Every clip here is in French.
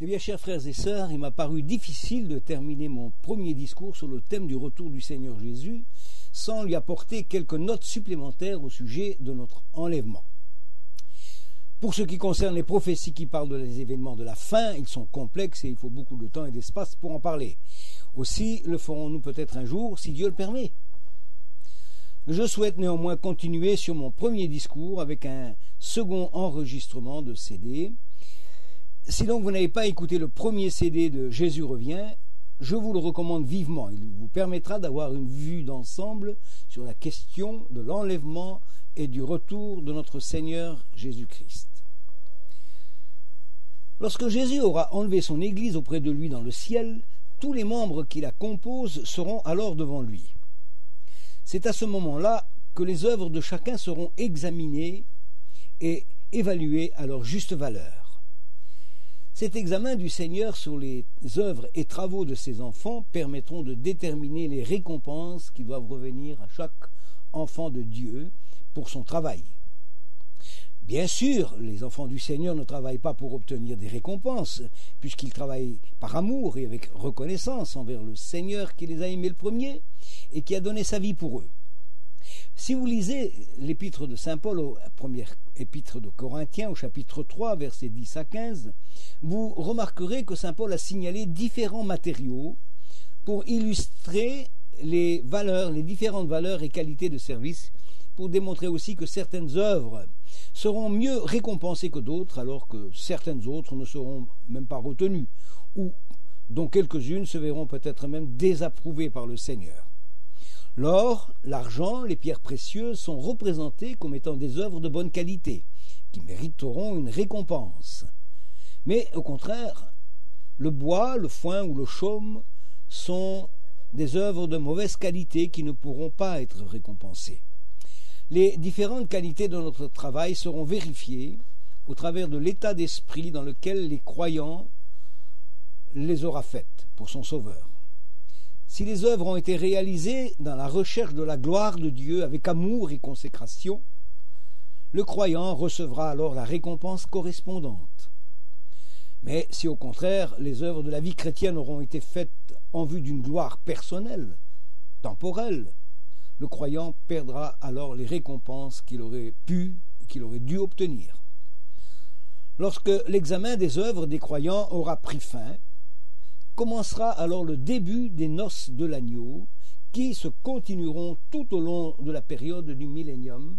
Eh bien, chers frères et sœurs, il m'a paru difficile de terminer mon premier discours sur le thème du retour du Seigneur Jésus sans lui apporter quelques notes supplémentaires au sujet de notre enlèvement. Pour ce qui concerne les prophéties qui parlent des événements de la fin, ils sont complexes et il faut beaucoup de temps et d'espace pour en parler. Aussi le ferons-nous peut-être un jour, si Dieu le permet. Je souhaite néanmoins continuer sur mon premier discours avec un second enregistrement de CD. Si donc vous n'avez pas écouté le premier CD de Jésus revient, je vous le recommande vivement. Il vous permettra d'avoir une vue d'ensemble sur la question de l'enlèvement et du retour de notre Seigneur Jésus-Christ. Lorsque Jésus aura enlevé son Église auprès de lui dans le ciel, tous les membres qui la composent seront alors devant lui. C'est à ce moment-là que les œuvres de chacun seront examinées et évaluées à leur juste valeur. Cet examen du Seigneur sur les œuvres et travaux de ses enfants permettront de déterminer les récompenses qui doivent revenir à chaque enfant de Dieu pour son travail. Bien sûr, les enfants du Seigneur ne travaillent pas pour obtenir des récompenses, puisqu'ils travaillent par amour et avec reconnaissance envers le Seigneur qui les a aimés le premier et qui a donné sa vie pour eux. Si vous lisez l'épître de Saint Paul, la première épître de Corinthiens, au chapitre 3, versets 10 à 15, vous remarquerez que Saint Paul a signalé différents matériaux pour illustrer les différentes valeurs et qualités de service, pour démontrer aussi que certaines œuvres seront mieux récompensées que d'autres, alors que certaines autres ne seront même pas retenues, ou dont quelques-unes se verront peut-être même désapprouvées par le Seigneur. L'or, l'argent, les pierres précieuses sont représentés comme étant des œuvres de bonne qualité, qui mériteront une récompense. Mais au contraire, le bois, le foin ou le chaume sont des œuvres de mauvaise qualité qui ne pourront pas être récompensées. Les différentes qualités de notre travail seront vérifiées au travers de l'état d'esprit dans lequel les croyants les aura faites pour son Sauveur. Si les œuvres ont été réalisées dans la recherche de la gloire de Dieu avec amour et consécration, le croyant recevra alors la récompense correspondante. Mais si au contraire les œuvres de la vie chrétienne auront été faites en vue d'une gloire personnelle, temporelle, le croyant perdra alors les récompenses qu'il aurait dû obtenir. Lorsque l'examen des œuvres des croyants aura pris fin, commencera alors le début des noces de l'agneau qui se continueront tout au long de la période du millénium,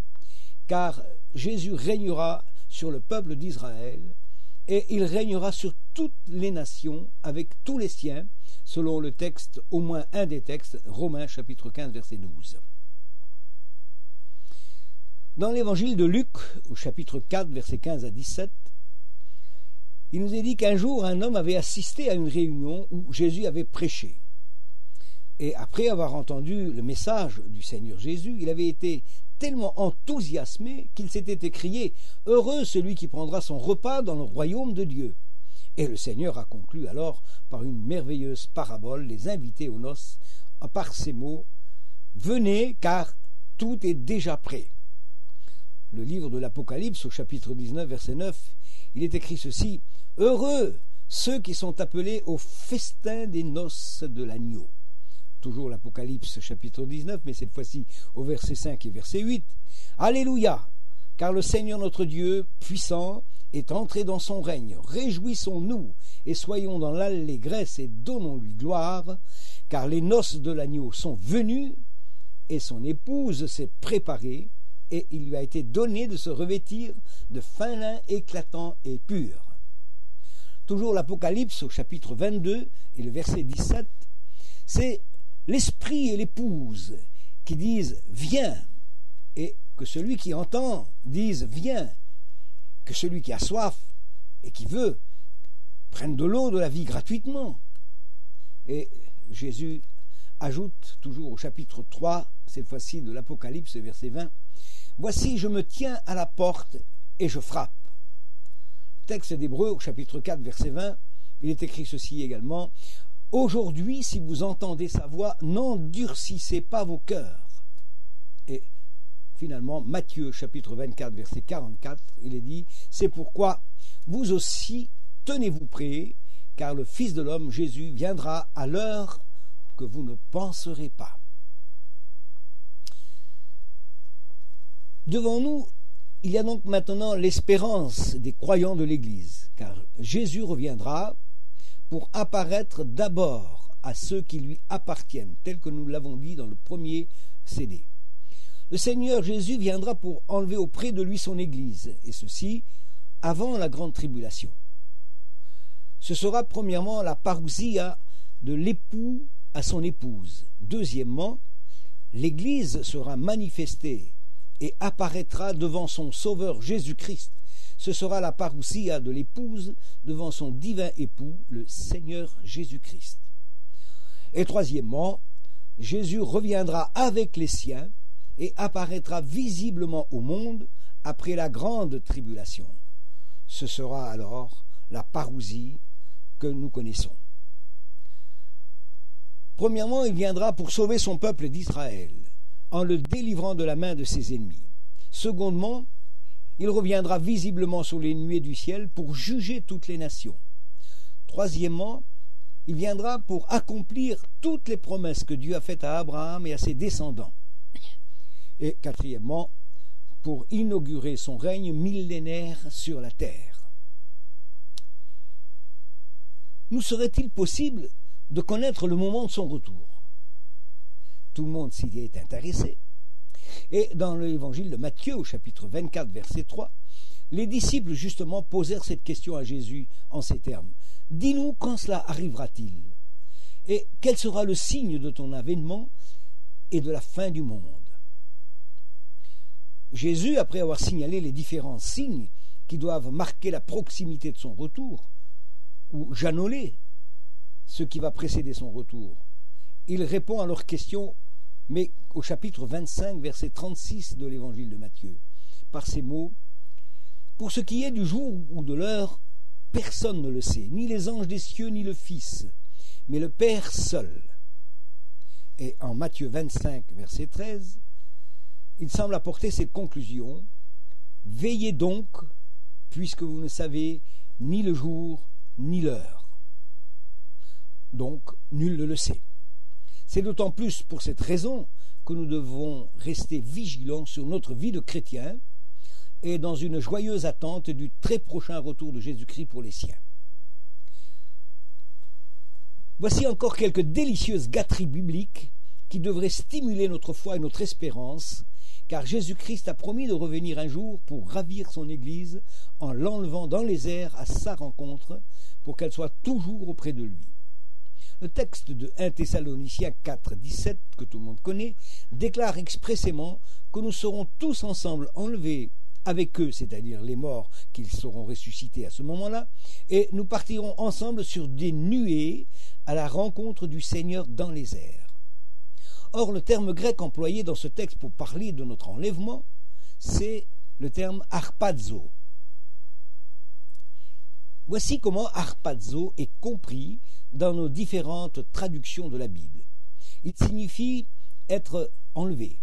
car Jésus régnera sur le peuple d'Israël et il régnera sur toutes les nations avec tous les siens, selon le texte, au moins un des textes, Romains chapitre 15 verset 12. Dans l'évangile de Luc, au chapitre 4 verset 15 à 17, il nous est dit qu'un jour, un homme avait assisté à une réunion où Jésus avait prêché. Et après avoir entendu le message du Seigneur Jésus, il avait été tellement enthousiasmé qu'il s'était écrié « Heureux celui qui prendra son repas dans le royaume de Dieu ». Et le Seigneur a conclu alors par une merveilleuse parabole les invités aux noces par ces mots « Venez car tout est déjà prêt ». Le livre de l'Apocalypse au chapitre 19 verset 9, il est écrit ceci « Heureux ceux qui sont appelés au festin des noces de l'agneau ». Toujours l'Apocalypse chapitre 19, mais cette fois-ci au verset 5 et verset 8. « Alléluia, car le Seigneur notre Dieu, puissant, est entré dans son règne. Réjouissons-nous et soyons dans l'allégresse et donnons-lui gloire, car les noces de l'agneau sont venues et son épouse s'est préparée, et il lui a été donné de se revêtir de fin lin éclatant et pur. » Toujours l'Apocalypse au chapitre 22 et le verset 17, c'est l'esprit et l'épouse qui disent « Viens » et que celui qui entend dise « Viens », que celui qui a soif et qui veut prenne de l'eau de la vie gratuitement. Et Jésus ajoute toujours au chapitre 3, cette fois-ci de l'Apocalypse, verset 20, « Voici, je me tiens à la porte et je frappe. » Texte d'Hébreux au chapitre 4, verset 20, il est écrit ceci également, « Aujourd'hui, si vous entendez sa voix, n'endurcissez pas vos cœurs. » Et finalement, Matthieu chapitre 24, verset 44, il est dit, « C'est pourquoi vous aussi, tenez-vous prêts, car le Fils de l'homme, Jésus, viendra à l'heure que vous ne penserez pas. Devant nous, il y a donc maintenant l'espérance des croyants de l'Église, car Jésus reviendra pour apparaître d'abord à ceux qui lui appartiennent, tel que nous l'avons dit dans le premier CD. Le Seigneur Jésus viendra pour enlever auprès de lui son Église, et ceci avant la grande tribulation. Ce sera premièrement la parousia de l'époux à son épouse. Deuxièmement, l'Église sera manifestée et apparaîtra devant son Sauveur Jésus-Christ. Ce sera la parousia de l'épouse devant son divin époux, le Seigneur Jésus-Christ. Et troisièmement, Jésus reviendra avec les siens et apparaîtra visiblement au monde après la grande tribulation. Ce sera alors la parousie que nous connaissons. Premièrement, il viendra pour sauver son peuple d'Israël, en le délivrant de la main de ses ennemis. Secondement, il reviendra visiblement sur les nuées du ciel pour juger toutes les nations. Troisièmement, il viendra pour accomplir toutes les promesses que Dieu a faites à Abraham et à ses descendants. Et quatrièmement, pour inaugurer son règne millénaire sur la terre. Nous serait-il possible de connaître le moment de son retour? Tout le monde s'y est intéressé. Et dans l'évangile de Matthieu, au chapitre 24, verset 3, les disciples justement posèrent cette question à Jésus en ces termes. « Dis-nous quand cela arrivera-t-il? Et quel sera le signe de ton avènement et de la fin du monde ?» Jésus, après avoir signalé les différents signes qui doivent marquer la proximité de son retour, ou jalonner ce qui va précéder son retour, il répond à leurs questions, mais au chapitre 25, verset 36 de l'évangile de Matthieu, par ces mots: « Pour ce qui est du jour ou de l'heure, personne ne le sait, ni les anges des cieux, ni le Fils, mais le Père seul. » Et en Matthieu 25, verset 13, il semble apporter cette conclusion: « Veillez donc, puisque vous ne savez ni le jour, ni l'heure. » Donc, nul ne le sait. C'est d'autant plus pour cette raison que nous devons rester vigilants sur notre vie de chrétien et dans une joyeuse attente du très prochain retour de Jésus-Christ pour les siens. Voici encore quelques délicieuses gâteries bibliques qui devraient stimuler notre foi et notre espérance, car Jésus-Christ a promis de revenir un jour pour ravir son Église en l'enlevant dans les airs à sa rencontre pour qu'elle soit toujours auprès de lui. Le texte de 1 Thessaloniciens 4, 17, que tout le monde connaît, déclare expressément que nous serons tous ensemble enlevés avec eux, c'est-à-dire les morts qu'ils seront ressuscités à ce moment-là, et nous partirons ensemble sur des nuées à la rencontre du Seigneur dans les airs. Or, le terme grec employé dans ce texte pour parler de notre enlèvement, c'est le terme harpazo. Voici comment harpazo est compris dans nos différentes traductions de la Bible. Il signifie être enlevé,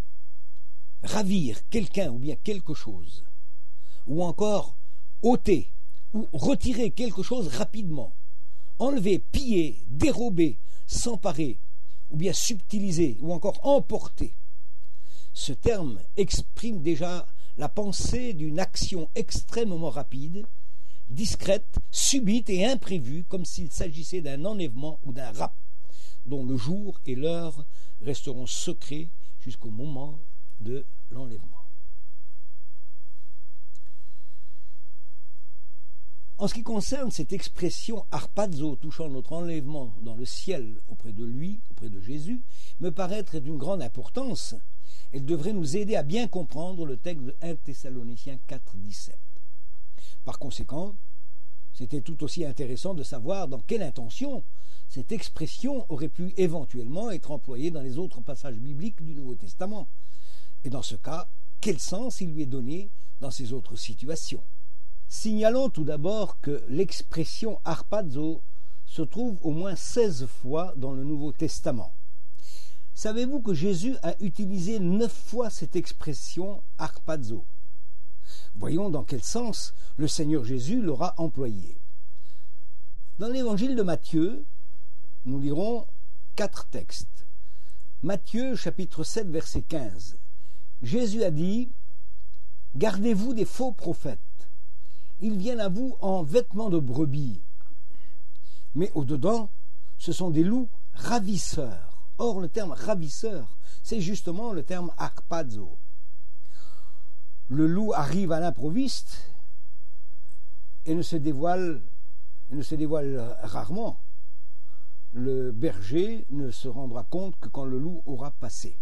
ravir quelqu'un ou bien quelque chose, ou encore ôter ou retirer quelque chose rapidement, enlever, piller, dérober, s'emparer, ou bien subtiliser, ou encore emporter. Ce terme exprime déjà la pensée d'une action extrêmement rapide, discrète, subite et imprévue, comme s'il s'agissait d'un enlèvement ou d'un rapt, dont le jour et l'heure resteront secrets jusqu'au moment de l'enlèvement. En ce qui concerne cette expression harpazo touchant notre enlèvement dans le ciel auprès de lui, auprès de Jésus, me paraît être d'une grande importance. Elle devrait nous aider à bien comprendre le texte de 1 Thessaloniciens 4, 17. Par conséquent, c'était tout aussi intéressant de savoir dans quelle intention cette expression aurait pu éventuellement être employée dans les autres passages bibliques du Nouveau Testament. Et dans ce cas, quel sens il lui est donné dans ces autres situations. Signalons tout d'abord que l'expression harpazo se trouve au moins 16 fois dans le Nouveau Testament. Savez-vous que Jésus a utilisé 9 fois cette expression harpazo? Voyons dans quel sens le Seigneur Jésus l'aura employé. Dans l'évangile de Matthieu, nous lirons 4 textes. Matthieu chapitre 7 verset 15. Jésus a dit « Gardez-vous des faux prophètes. Ils viennent à vous en vêtements de brebis, mais au-dedans, ce sont des loups ravisseurs. » Or, le terme ravisseur, c'est justement le terme harpazo. Le loup arrive à l'improviste et ne se dévoile rarement. Le berger ne se rendra compte que quand le loup aura passé.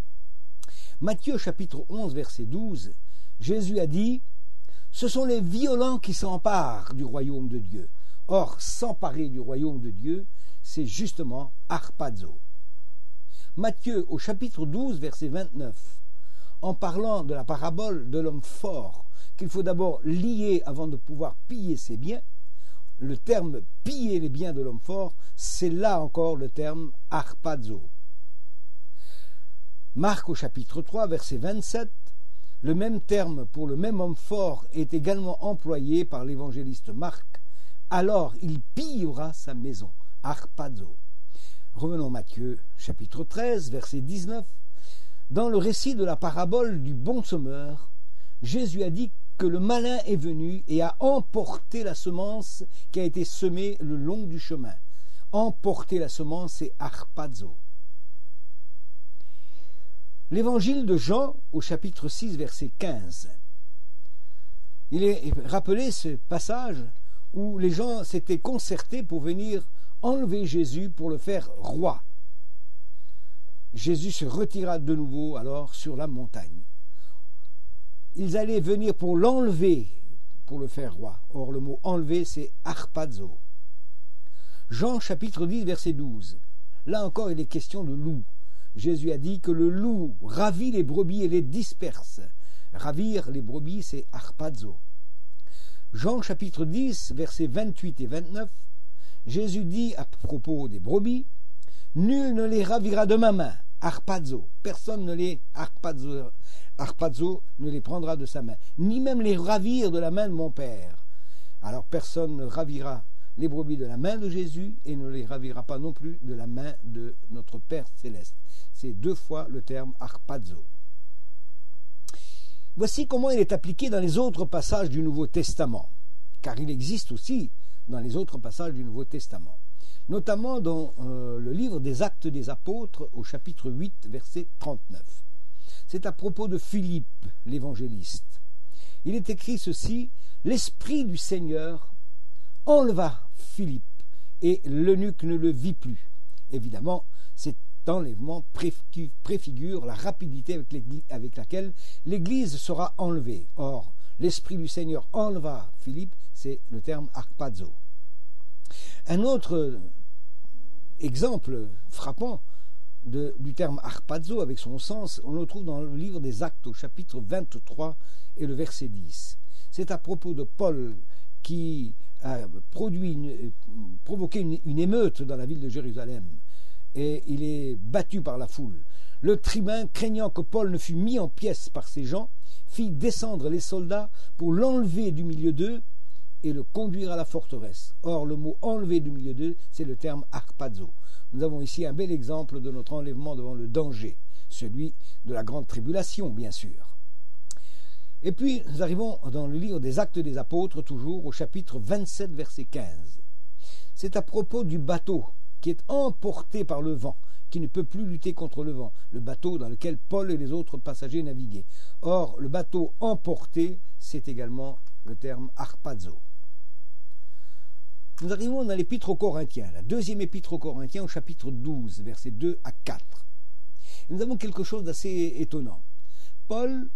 Matthieu chapitre 11 verset 12, Jésus a dit « Ce sont les violents qui s'emparent du royaume de Dieu. » Or, s'emparer du royaume de Dieu, c'est justement harpazo. Matthieu au chapitre 12 verset 29, en parlant de la parabole de l'homme fort, qu'il faut d'abord lier avant de pouvoir piller ses biens, le terme « piller les biens de l'homme fort », c'est là encore le terme « harpazo ». Marc au chapitre 3, verset 27, le même terme pour le même homme fort est également employé par l'évangéliste Marc. Alors il pillera sa maison, harpazo. Revenons Matthieu chapitre 13, verset 19. Dans le récit de la parabole du bon semeur, Jésus a dit que le malin est venu et a emporté la semence qui a été semée le long du chemin. Emporter la semence, c'est harpazo. L'évangile de Jean, au chapitre 6, verset 15. Il est rappelé ce passage où les gens s'étaient concertés pour venir enlever Jésus pour le faire roi. Jésus se retira de nouveau alors sur la montagne. Ils allaient venir pour l'enlever, pour le faire roi. Or, le mot enlever, c'est harpazo. Jean chapitre 10, verset 12. Là encore, il est question de loup. Jésus a dit que le loup ravit les brebis et les disperse. Ravir les brebis, c'est harpazo. Jean chapitre 10, versets 28 et 29. Jésus dit à propos des brebis, « Nul ne les ravira de ma main. » Harpazo. Personne ne les harpazo ne les prendra de sa main, ni même les ravir de la main de mon Père. Alors personne ne ravira les brebis de la main de Jésus et ne les ravira pas non plus de la main de notre Père céleste. C'est 2 fois le terme harpazo. Voici comment il est appliqué dans les autres passages du Nouveau Testament, car il existe aussi dans les autres passages du Nouveau Testament, notamment dans le livre des Actes des Apôtres au chapitre 8, verset 39. C'est à propos de Philippe, l'évangéliste. Il est écrit ceci, « L'Esprit du Seigneur enleva Philippe, et l'eunuque ne le vit plus. » Évidemment, cet enlèvement préfigure la rapidité avec laquelle l'Église sera enlevée. Or, l'Esprit du Seigneur enleva Philippe, c'est le terme harpazo. Un autre exemple frappant du terme harpazo avec son sens, on le trouve dans le livre des Actes au chapitre 23 et le verset 10. C'est à propos de Paul qui a provoqué une émeute dans la ville de Jérusalem et il est battu par la foule. Le tribun, craignant que Paul ne fût mis en pièces par ces gens, fit descendre les soldats pour l'enlever du milieu d'eux et le conduire à la forteresse. Or, le mot « enlever du milieu d'eux », c'est le terme « harpazo ». Nous avons ici un bel exemple de notre enlèvement devant le danger, celui de la grande tribulation, bien sûr. Et puis, nous arrivons dans le livre des Actes des Apôtres, toujours au chapitre 27, verset 15. C'est à propos du bateau qui est emporté par le vent, qui ne peut plus lutter contre le vent, le bateau dans lequel Paul et les autres passagers naviguaient. Or, le bateau emporté, c'est également le terme harpazo. Nous arrivons dans l'épître aux Corinthiens, la 2e épître aux Corinthiens au chapitre 12, versets 2 à 4. Et nous avons quelque chose d'assez étonnant. Paul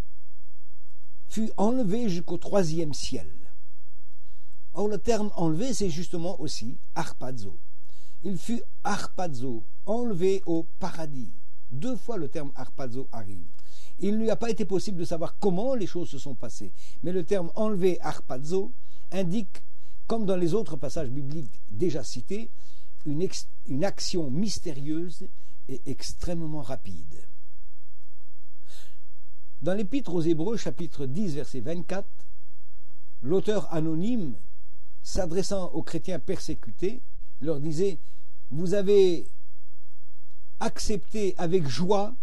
fut enlevé jusqu'au 3e ciel. Or, le terme enlevé, c'est justement aussi harpazo. Il fut harpazo, enlevé au paradis. 2 fois le terme harpazo arrive. Il ne lui a pas été possible de savoir comment les choses se sont passées. Mais le terme enlevé harpazo indique, comme dans les autres passages bibliques déjà cités, une action mystérieuse et extrêmement rapide. Dans l'Épître aux Hébreux, chapitre 10, verset 24, l'auteur anonyme, s'adressant aux chrétiens persécutés, leur disait, vous avez accepté avec joie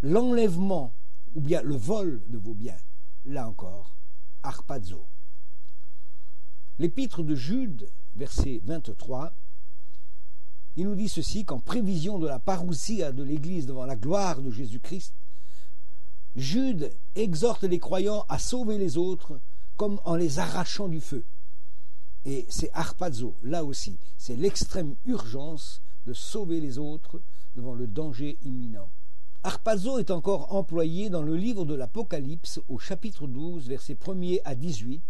l'enlèvement ou bien le vol de vos biens. Là encore, harpazo. L'épître de Jude, verset 23, il nous dit ceci, qu'en prévision de la parousia de l'Église devant la gloire de Jésus-Christ, Jude exhorte les croyants à sauver les autres comme en les arrachant du feu. Et c'est harpazo, là aussi, c'est l'extrême urgence de sauver les autres devant le danger imminent. Harpazo est encore employé dans le livre de l'Apocalypse au chapitre 12, versets 1er à 18,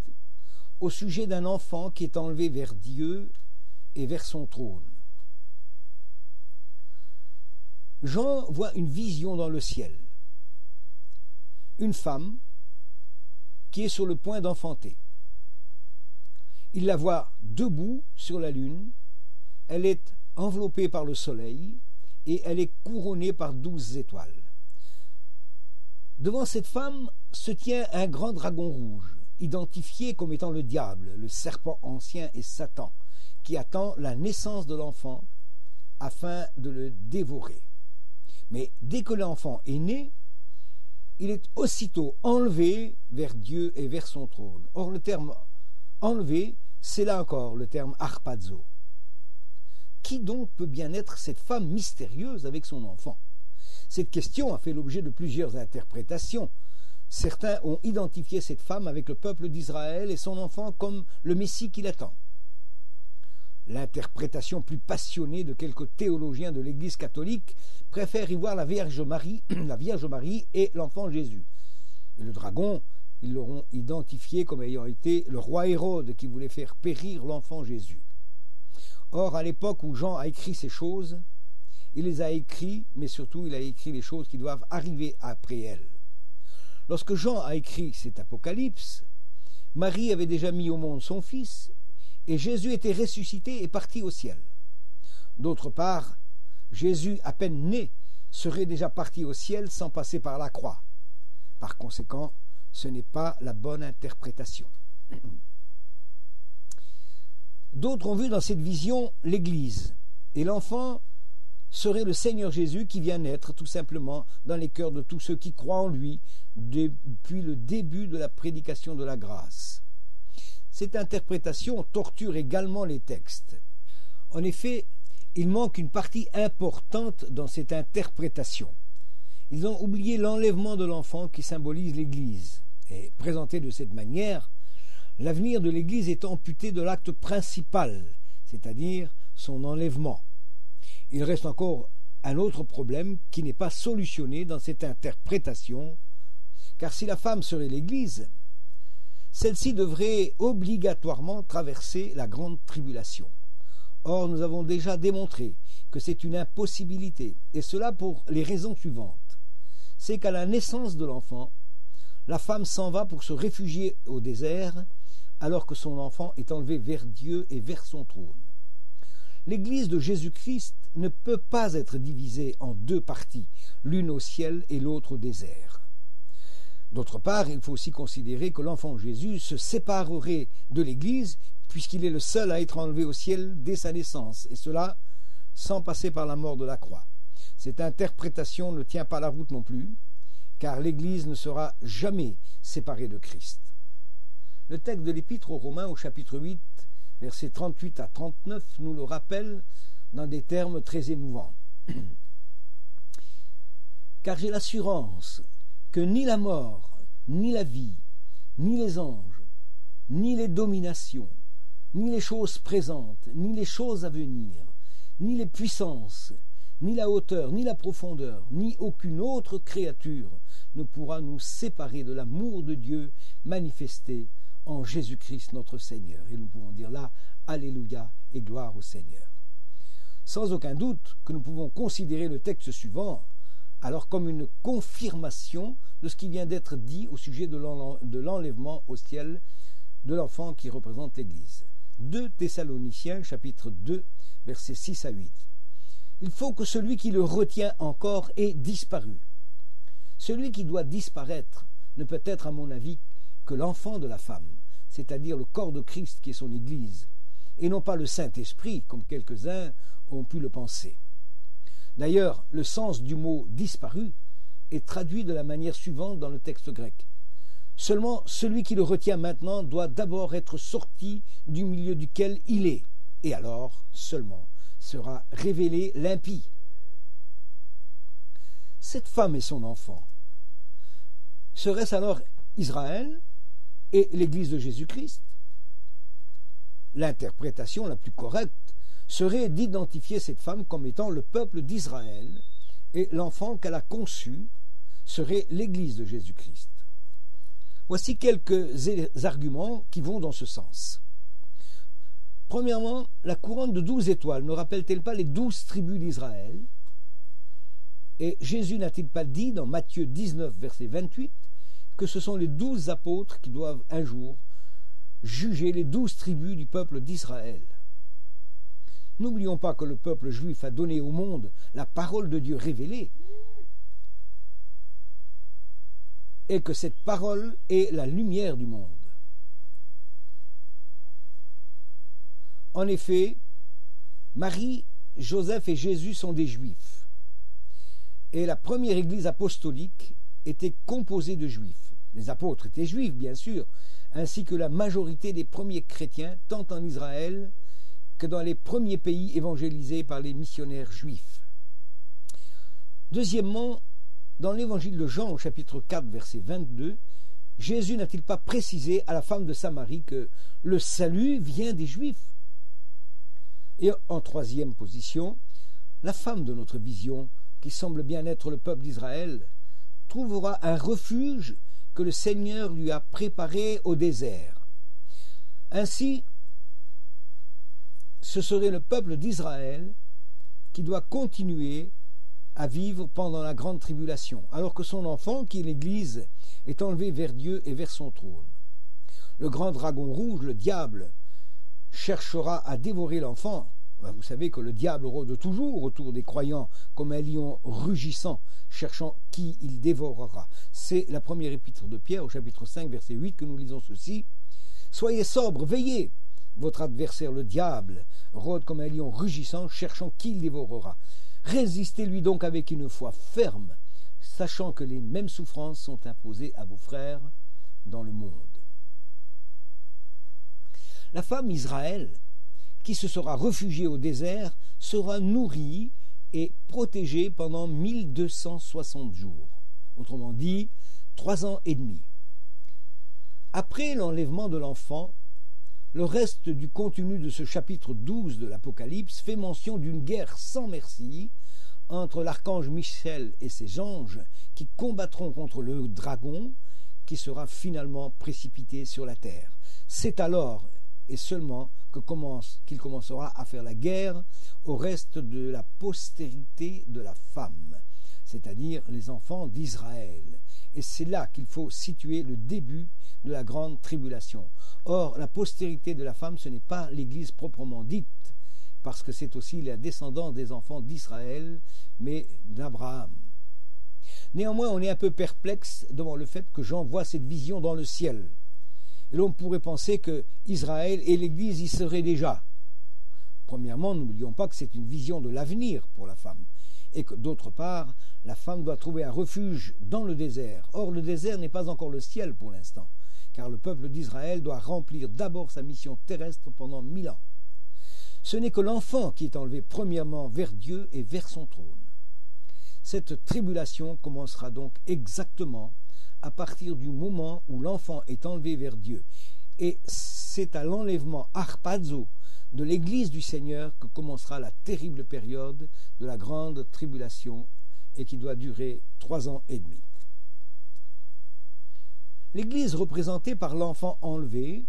au sujet d'un enfant qui est enlevé vers Dieu et vers son trône. Jean voit une vision dans le ciel. Une femme qui est sur le point d'enfanter. Il la voit debout sur la lune, elle est enveloppée par le soleil et elle est couronnée par 12 étoiles. Devant cette femme se tient un grand dragon rouge, identifié comme étant le diable, le serpent ancien et Satan, qui attend la naissance de l'enfant afin de le dévorer. Mais dès que l'enfant est né, il est aussitôt enlevé vers Dieu et vers son trône. Or, le terme enlevé, c'est là encore le terme harpazo. Qui donc peut bien être cette femme mystérieuse avec son enfant? Cette question a fait l'objet de plusieurs interprétations. Certains ont identifié cette femme avec le peuple d'Israël et son enfant comme le Messie qui l'attend. L'interprétation plus passionnée de quelques théologiens de l'Église catholique préfère y voir la Vierge Marie et l'enfant Jésus. Et le dragon, ils l'auront identifié comme ayant été le roi Hérode qui voulait faire périr l'enfant Jésus. Or, à l'époque où Jean a écrit ces choses, il les a écrits, mais surtout il a écrit les choses qui doivent arriver après elles. Lorsque Jean a écrit cet Apocalypse, Marie avait déjà mis au monde son fils, et Jésus était ressuscité et parti au ciel. D'autre part, Jésus, à peine né, serait déjà parti au ciel sans passer par la croix. Par conséquent, ce n'est pas la bonne interprétation. D'autres ont vu dans cette vision l'Église, et l'enfant serait le Seigneur Jésus qui vient naître tout simplement dans les cœurs de tous ceux qui croient en lui depuis le début de la prédication de la grâce. Cette interprétation torture également les textes. En effet, il manque une partie importante dans cette interprétation. Ils ont oublié l'enlèvement de l'enfant qui symbolise l'Église. Et présenté de cette manière, l'avenir de l'Église est amputé de l'acte principal, c'est-à-dire son enlèvement. Il reste encore un autre problème qui n'est pas solutionné dans cette interprétation, car si la femme serait l'Église, celle-ci devrait obligatoirement traverser la grande tribulation. Or, nous avons déjà démontré que c'est une impossibilité, et cela pour les raisons suivantes. C'est qu'à la naissance de l'enfant, la femme s'en va pour se réfugier au désert, alors que son enfant est enlevé vers Dieu et vers son trône. L'Église de Jésus-Christ ne peut pas être divisée en deux parties, l'une au ciel et l'autre au désert. D'autre part, il faut aussi considérer que l'enfant Jésus se séparerait de l'Église puisqu'il est le seul à être enlevé au ciel dès sa naissance, et cela sans passer par la mort de la croix. Cette interprétation ne tient pas la route non plus, car l'Église ne sera jamais séparée de Christ. Le texte de l'Épître aux Romains au chapitre 8, versets 38 à 39, nous le rappelle dans des termes très émouvants. Car j'ai l'assurance que ni la mort, ni la vie, ni les anges, ni les dominations, ni les choses présentes, ni les choses à venir, ni les puissances, ni la hauteur, ni la profondeur, ni aucune autre créature ne pourra nous séparer de l'amour de Dieu manifesté en Jésus-Christ notre Seigneur. Et nous pouvons dire là, Alléluia et gloire au Seigneur. Sans aucun doute que nous pouvons considérer le texte suivant alors comme une confirmation de ce qui vient d'être dit au sujet de l'enlèvement au ciel de l'enfant qui représente l'Église. 2 Thessaloniciens, chapitre 2, versets 6 à 8. Il faut que celui qui le retient encore ait disparu. Celui qui doit disparaître ne peut être, à mon avis, que l'enfant de la femme, c'est-à-dire le corps de Christ qui est son Église. et non pas le Saint-Esprit, comme quelques-uns ont pu le penser. D'ailleurs, le sens du mot « disparu » est traduit de la manière suivante dans le texte grec. Seulement, celui qui le retient maintenant doit d'abord être sorti du milieu duquel il est, et alors seulement sera révélé l'impie. Cette femme et son enfant, serait-ce alors Israël et l'Église de Jésus-Christ? L'interprétation la plus correcte serait d'identifier cette femme comme étant le peuple d'Israël, et l'enfant qu'elle a conçu serait l'Église de Jésus-Christ. Voici quelques arguments qui vont dans ce sens. Premièrement, la couronne de 12 étoiles ne rappelle-t-elle pas les 12 tribus d'Israël? Et Jésus n'a-t-il pas dit dans Matthieu 19, verset 28, que ce sont les 12 apôtres qui doivent un jour juger les 12 tribus du peuple d'Israël? N'oublions pas que le peuple juif a donné au monde la parole de Dieu révélée, et que cette parole est la lumière du monde. En effet, Marie, Joseph et Jésus sont des Juifs. Et la première église apostolique était composée de Juifs. Les apôtres étaient Juifs, bien sûr, ainsi que la majorité des premiers chrétiens, tant en Israël que dans les premiers pays évangélisés par les missionnaires juifs. Deuxièmement, dans l'évangile de Jean, au chapitre 4, verset 22, Jésus n'a-t-il pas précisé à la femme de Samarie que le salut vient des Juifs? Et en troisième position, la femme de notre vision, qui semble bien être le peuple d'Israël, trouvera un refuge que le Seigneur lui a préparé au désert. Ainsi, ce serait le peuple d'Israël qui doit continuer à vivre pendant la grande tribulation, alors que son enfant, qui est l'Église, est enlevé vers Dieu et vers son trône. Le grand dragon rouge, le diable, cherchera à dévorer l'enfant. Vous savez que le diable rôde toujours autour des croyants comme un lion rugissant, cherchant qui il dévorera. C'est la première épître de Pierre, au chapitre 5, verset 8, que nous lisons ceci. « Soyez sobres, veillez. Votre adversaire, le diable, rôde comme un lion rugissant, cherchant qui il dévorera. Résistez-lui donc avec une foi ferme, sachant que les mêmes souffrances sont imposées à vos frères dans le monde. » La femme Israël, qui se sera réfugiée au désert, sera nourrie et protégée pendant 1260 jours, autrement dit 3 ans et demi. Après l'enlèvement de l'enfant, le reste du contenu de ce chapitre 12 de l'Apocalypse fait mention d'une guerre sans merci entre l'archange Michel et ses anges qui combattront contre le dragon qui sera finalement précipité sur la terre. C'est alors et seulement qu'il commencera à faire la guerre au reste de la postérité de la femme, c'est-à-dire les enfants d'Israël. Et c'est là qu'il faut situer le début de la grande tribulation. Or, la postérité de la femme, ce n'est pas l'Église proprement dite, parce que c'est aussi la descendance des enfants d'Israël, mais d'Abraham. Néanmoins, on est un peu perplexe devant le fait que Jean voit cette vision dans le ciel. Et l'on pourrait penser que Israël et l'Église y seraient déjà. Premièrement, n'oublions pas que c'est une vision de l'avenir pour la femme, et que d'autre part, la femme doit trouver un refuge dans le désert. Or, le désert n'est pas encore le ciel pour l'instant, car le peuple d'Israël doit remplir d'abord sa mission terrestre pendant 1000 ans. Ce n'est que l'enfant qui est enlevé premièrement vers Dieu et vers son trône. Cette tribulation commencera donc exactement à partir du moment où l'enfant est enlevé vers Dieu. Et c'est à l'enlèvement harpazo de l'Église du Seigneur que commencera la terrible période de la grande tribulation et qui doit durer 3 ans et demi. L'Église représentée par l'enfant enlevé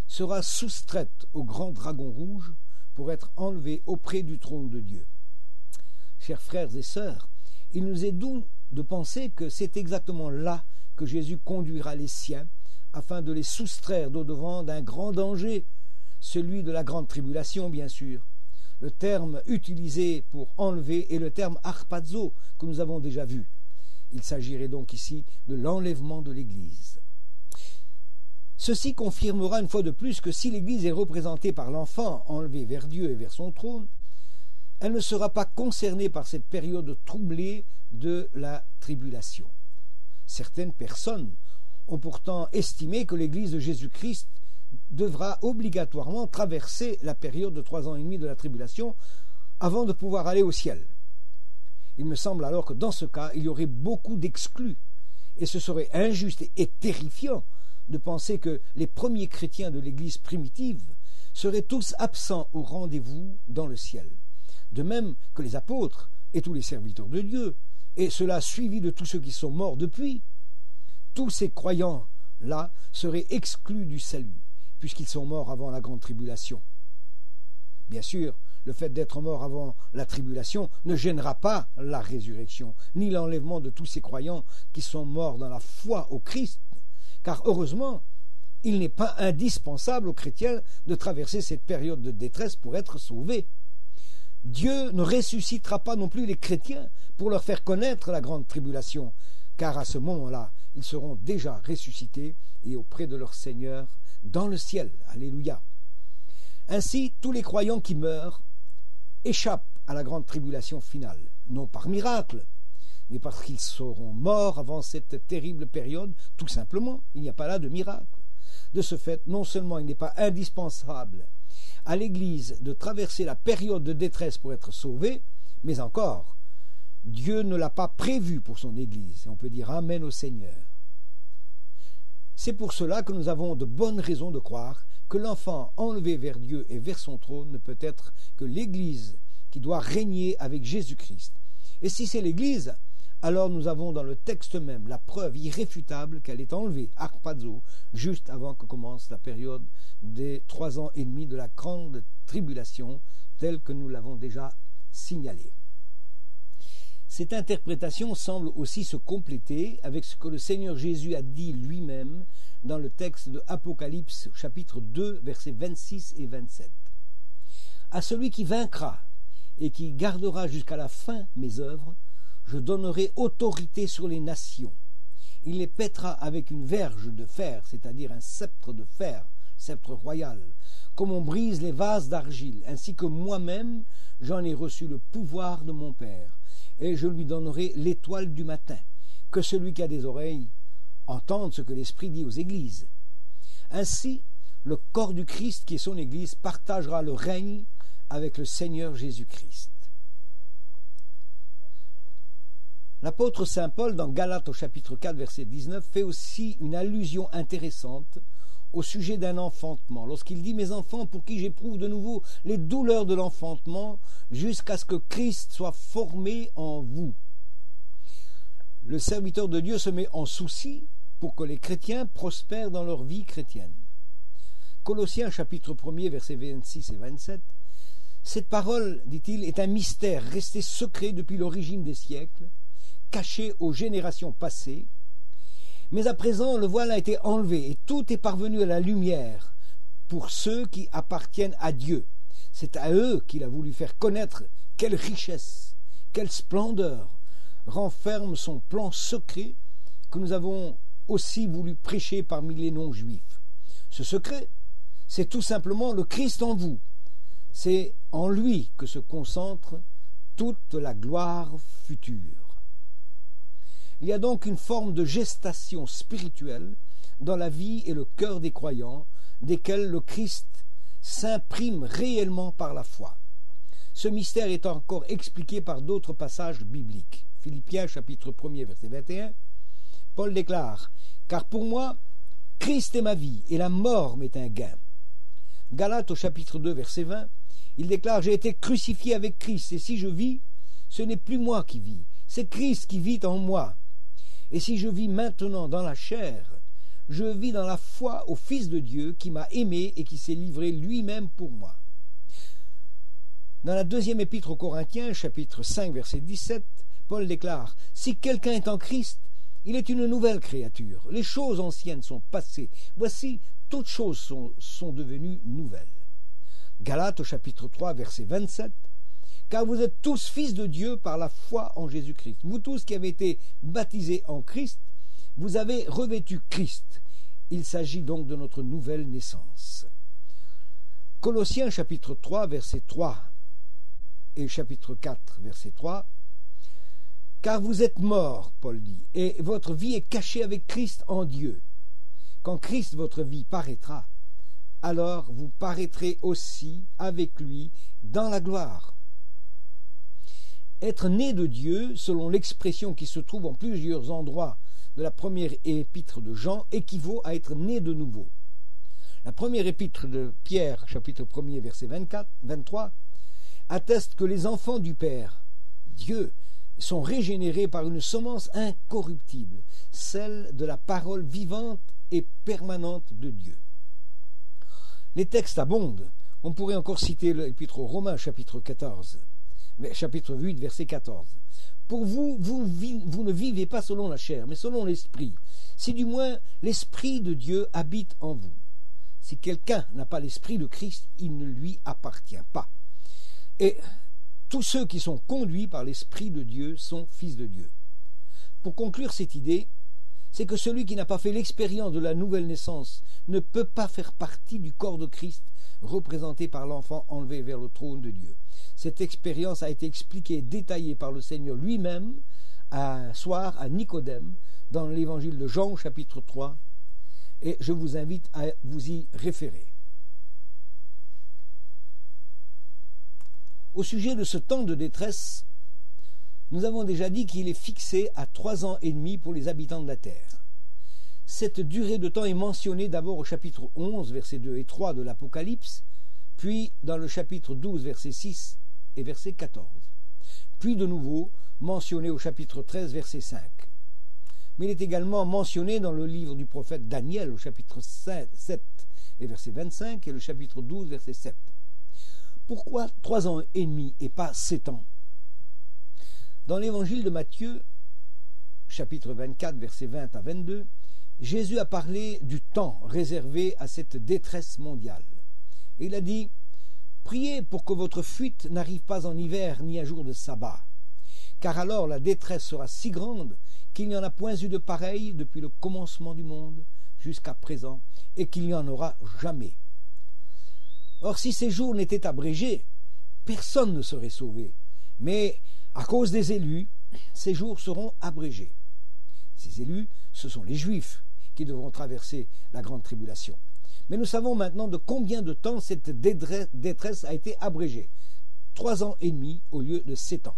sera soustraite au grand dragon rouge pour être enlevée auprès du trône de Dieu. Chers frères et sœurs, il nous est doux de penser que c'est exactement là que Jésus conduira les siens afin de les soustraire d'au-devant d'un grand danger, celui de la grande tribulation, bien sûr. Le terme utilisé pour enlever est le terme harpazo que nous avons déjà vu. Il s'agirait donc ici de l'enlèvement de l'Église. Ceci confirmera une fois de plus que si l'Église est représentée par l'enfant enlevé vers Dieu et vers son trône, elle ne sera pas concernée par cette période troublée de la tribulation. Certaines personnes ont pourtant estimé que l'Église de Jésus-Christ devra obligatoirement traverser la période de 3 ans et demi de la tribulation avant de pouvoir aller au ciel. Il me semble alors que dans ce cas, il y aurait beaucoup d'exclus, et ce serait injuste et terrifiant de penser que les premiers chrétiens de l'Église primitive seraient tous absents au rendez-vous dans le ciel, de même que les apôtres et tous les serviteurs de Dieu, et cela suivi de tous ceux qui sont morts depuis. Tous ces croyants-là seraient exclus du salut, puisqu'ils sont morts avant la grande tribulation. Bien sûr, le fait d'être mort avant la tribulation ne gênera pas la résurrection, ni l'enlèvement de tous ces croyants qui sont morts dans la foi au Christ, car heureusement, il n'est pas indispensable aux chrétiens de traverser cette période de détresse pour être sauvés. Dieu ne ressuscitera pas non plus les chrétiens pour leur faire connaître la grande tribulation, car à ce moment-là, ils seront déjà ressuscités et auprès de leur Seigneur dans le ciel. Alléluia. Ainsi, tous les croyants qui meurent échappent à la grande tribulation finale, non par miracle, mais parce qu'ils seront morts avant cette terrible période, tout simplement. Il n'y a pas là de miracle. De ce fait, non seulement il n'est pas indispensable à l'Église de traverser la période de détresse pour être sauvée, mais encore, Dieu ne l'a pas prévu pour son Église. Et on peut dire Amen au Seigneur. C'est pour cela que nous avons de bonnes raisons de croire que l'enfant enlevé vers Dieu et vers son trône ne peut être que l'Église qui doit régner avec Jésus-Christ. Et si c'est l'Église, alors nous avons dans le texte même la preuve irréfutable qu'elle est enlevée, harpazo, juste avant que commence la période des 3 ans et demi de la grande tribulation, telle que nous l'avons déjà signalée. Cette interprétation semble aussi se compléter avec ce que le Seigneur Jésus a dit lui-même dans le texte de Apocalypse, chapitre 2, versets 26 et 27. « À celui qui vaincra et qui gardera jusqu'à la fin mes œuvres, je donnerai autorité sur les nations. Il les pètera avec une verge de fer, c'est-à-dire un sceptre de fer, sceptre royal, comme on brise les vases d'argile, ainsi que moi-même j'en ai reçu le pouvoir de mon Père, et je lui donnerai l'étoile du matin. Que celui qui a des oreilles entende ce que l'Esprit dit aux églises. Ainsi, le corps du Christ, qui est son Église, partagera le règne avec le Seigneur Jésus-Christ. L'apôtre Saint Paul, dans Galates au chapitre 4, verset 19, fait aussi une allusion intéressante au sujet d'un enfantement, lorsqu'il dit « Mes enfants, pour qui j'éprouve de nouveau les douleurs de l'enfantement, jusqu'à ce que Christ soit formé en vous. » Le serviteur de Dieu se met en souci pour que les chrétiens prospèrent dans leur vie chrétienne. Colossiens chapitre 1er, versets 26 et 27, cette parole, dit-il, est un mystère resté secret depuis l'origine des siècles, caché aux générations passées, mais à présent le voile a été enlevé et tout est parvenu à la lumière pour ceux qui appartiennent à Dieu. C'est à eux qu'il a voulu faire connaître quelle richesse, quelle splendeur renferme son plan secret que nous avons aussi voulu prêcher parmi les non-juifs. Ce secret, c'est tout simplement le Christ en vous. C'est en lui que se concentre toute la gloire future. Il y a donc une forme de gestation spirituelle dans la vie et le cœur des croyants, desquels le Christ s'imprime réellement par la foi. Ce mystère est encore expliqué par d'autres passages bibliques. Philippiens chapitre 1er verset 21, Paul déclare « Car pour moi, Christ est ma vie et la mort m'est un gain. » Galates au chapitre 2 verset 20, il déclare « J'ai été crucifié avec Christ et si je vis, ce n'est plus moi qui vis, c'est Christ qui vit en moi. Et si je vis maintenant dans la chair, je vis dans la foi au Fils de Dieu qui m'a aimé et qui s'est livré lui-même pour moi. » Dans la deuxième épître aux Corinthiens, chapitre 5, verset 17, Paul déclare « Si quelqu'un est en Christ, il est une nouvelle créature. Les choses anciennes sont passées. Voici, toutes choses sont devenues nouvelles. » Galates au chapitre 3, verset 27, « Car vous êtes tous fils de Dieu par la foi en Jésus-Christ. Vous tous qui avez été baptisés en Christ, vous avez revêtu Christ. Il s'agit donc de notre nouvelle naissance. Colossiens chapitre 3, verset 3 et chapitre 4, verset 3. « Car vous êtes morts, Paul dit, et votre vie est cachée avec Christ en Dieu. Quand Christ, votre vie, paraîtra, alors vous paraîtrez aussi avec lui dans la gloire. » Être né de Dieu, selon l'expression qui se trouve en plusieurs endroits de la première épître de Jean, équivaut à être né de nouveau. La première épître de Pierre, chapitre 1er, verset 23, atteste que les enfants du Père, Dieu, sont régénérés par une semence incorruptible, celle de la parole vivante et permanente de Dieu. Les textes abondent. On pourrait encore citer l'épître aux Romains, chapitre 14, chapitre 8, verset 14. Pour vous, vous ne vivez pas selon la chair, mais selon l'esprit, si du moins l'esprit de Dieu habite en vous. Si quelqu'un n'a pas l'esprit de Christ, il ne lui appartient pas. Et tous ceux qui sont conduits par l'esprit de Dieu sont fils de Dieu. Pour conclure cette idée, c'est que celui qui n'a pas fait l'expérience de la nouvelle naissance ne peut pas faire partie du corps de Christ, représenté par l'enfant enlevé vers le trône de Dieu. Cette expérience a été expliquée et détaillée par le Seigneur lui-même un soir à Nicodème dans l'évangile de Jean chapitre 3, et je vous invite à vous y référer. Au sujet de ce temps de détresse, nous avons déjà dit qu'il est fixé à 3 ans et demi pour les habitants de la terre. Cette durée de temps est mentionnée d'abord au chapitre 11, versets 2 et 3 de l'Apocalypse, puis dans le chapitre 12, verset 6 et verset 14, puis de nouveau mentionné au chapitre 13, verset 5. Mais il est également mentionné dans le livre du prophète Daniel au chapitre 7 et verset 25 et le chapitre 12, verset 7. Pourquoi 3 ans et demi et pas 7 ans? Dans l'évangile de Matthieu, chapitre 24, versets 20 à 22, Jésus a parlé du temps réservé à cette détresse mondiale. Et il a dit « Priez pour que votre fuite n'arrive pas en hiver ni un jour de sabbat, car alors la détresse sera si grande qu'il n'y en a point eu de pareil depuis le commencement du monde jusqu'à présent, et qu'il n'y en aura jamais. Or, si ces jours n'étaient abrégés, personne ne serait sauvé, mais à cause des élus, ces jours seront abrégés. » Ces élus, ce sont les Juifs qui devront traverser la grande tribulation. Mais nous savons maintenant de combien de temps cette détresse a été abrégée. 3 ans et demi au lieu de 7 ans.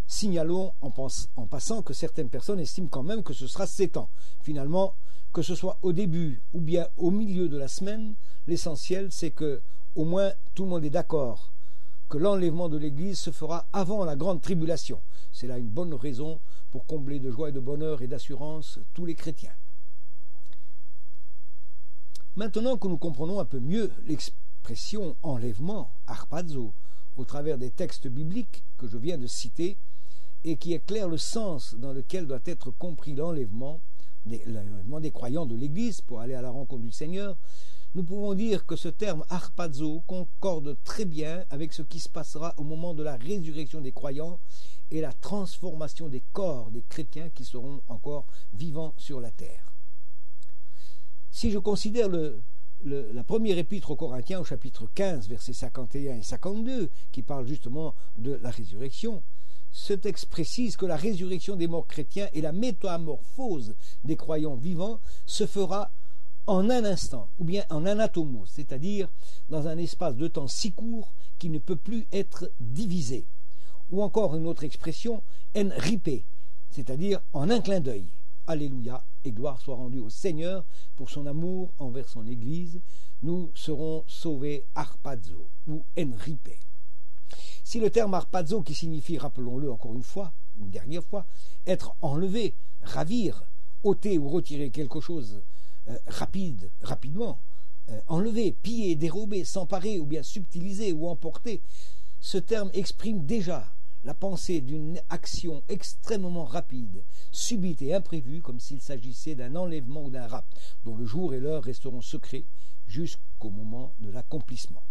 Signalons en passant que certaines personnes estiment quand même que ce sera 7 ans. Finalement, que ce soit au début ou bien au milieu de la semaine, l'essentiel c'est que au moins tout le monde est d'accord que l'enlèvement de l'Église se fera avant la grande tribulation. C'est là une bonne raison pour combler de joie et de bonheur et d'assurance tous les chrétiens. Maintenant que nous comprenons un peu mieux l'expression enlèvement, harpazo, au travers des textes bibliques que je viens de citer, et qui éclairent le sens dans lequel doit être compris l'enlèvement des croyants de l'Église pour aller à la rencontre du Seigneur, nous pouvons dire que ce terme harpazo concorde très bien avec ce qui se passera au moment de la résurrection des croyants et la transformation des corps des chrétiens qui seront encore vivants sur la terre. Si je considère la première épître aux Corinthiens au chapitre 15, versets 51 et 52, qui parle justement de la résurrection, ce texte précise que la résurrection des morts chrétiens et la métamorphose des croyants vivants se fera en un instant, ou bien en un atomos, c'est-à-dire dans un espace de temps si court qu'il ne peut plus être divisé. Ou encore une autre expression, en ripé, c'est-à-dire en un clin d'œil. Alléluia, et gloire soit rendue au Seigneur pour son amour envers son Église. Nous serons sauvés harpazo, ou en ripé. Si le terme harpazo, qui signifie, rappelons-le encore une fois, une dernière fois, être enlevé, ravir, ôter ou retirer quelque chose rapidement, enlever, piller, dérober, s'emparer ou bien subtiliser ou emporter, ce terme exprime déjà la pensée d'une action extrêmement rapide, subite et imprévue, comme s'il s'agissait d'un enlèvement ou d'un rapt, dont le jour et l'heure resteront secrets jusqu'au moment de l'accomplissement.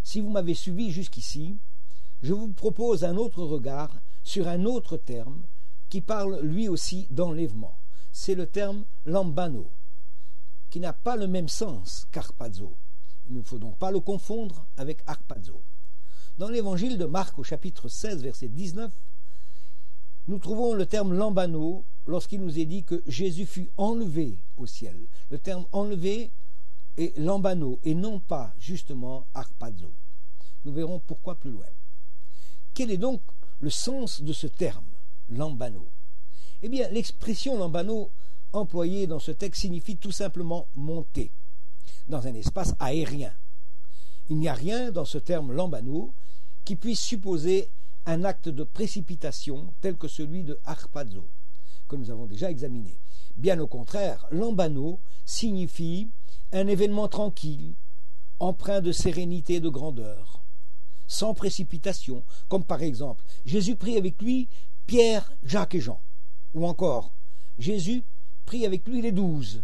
Si vous m'avez suivi jusqu'ici, je vous propose un autre regard sur un autre terme qui parle lui aussi d'enlèvement. c'est le terme lambano, qui n'a pas le même sens qu'arpazo. Il ne faut donc pas le confondre avec arpazo. Dans l'évangile de Marc au chapitre 16, verset 19, nous trouvons le terme lambano lorsqu'il nous est dit que Jésus fut enlevé au ciel. Le terme enlevé est lambano et non pas justement arpazo. Nous verrons pourquoi plus loin. Quel est donc le sens de ce terme, lambano? Eh bien, l'expression lambano employée dans ce texte signifie tout simplement monter dans un espace aérien. Il n'y a rien dans ce terme lambano qui puisse supposer un acte de précipitation tel que celui de arpazo, que nous avons déjà examiné. Bien au contraire, lambano signifie un événement tranquille, empreint de sérénité et de grandeur, sans précipitation, comme par exemple Jésus prit avec lui Pierre, Jacques et Jean, ou encore Jésus prit avec lui les 12,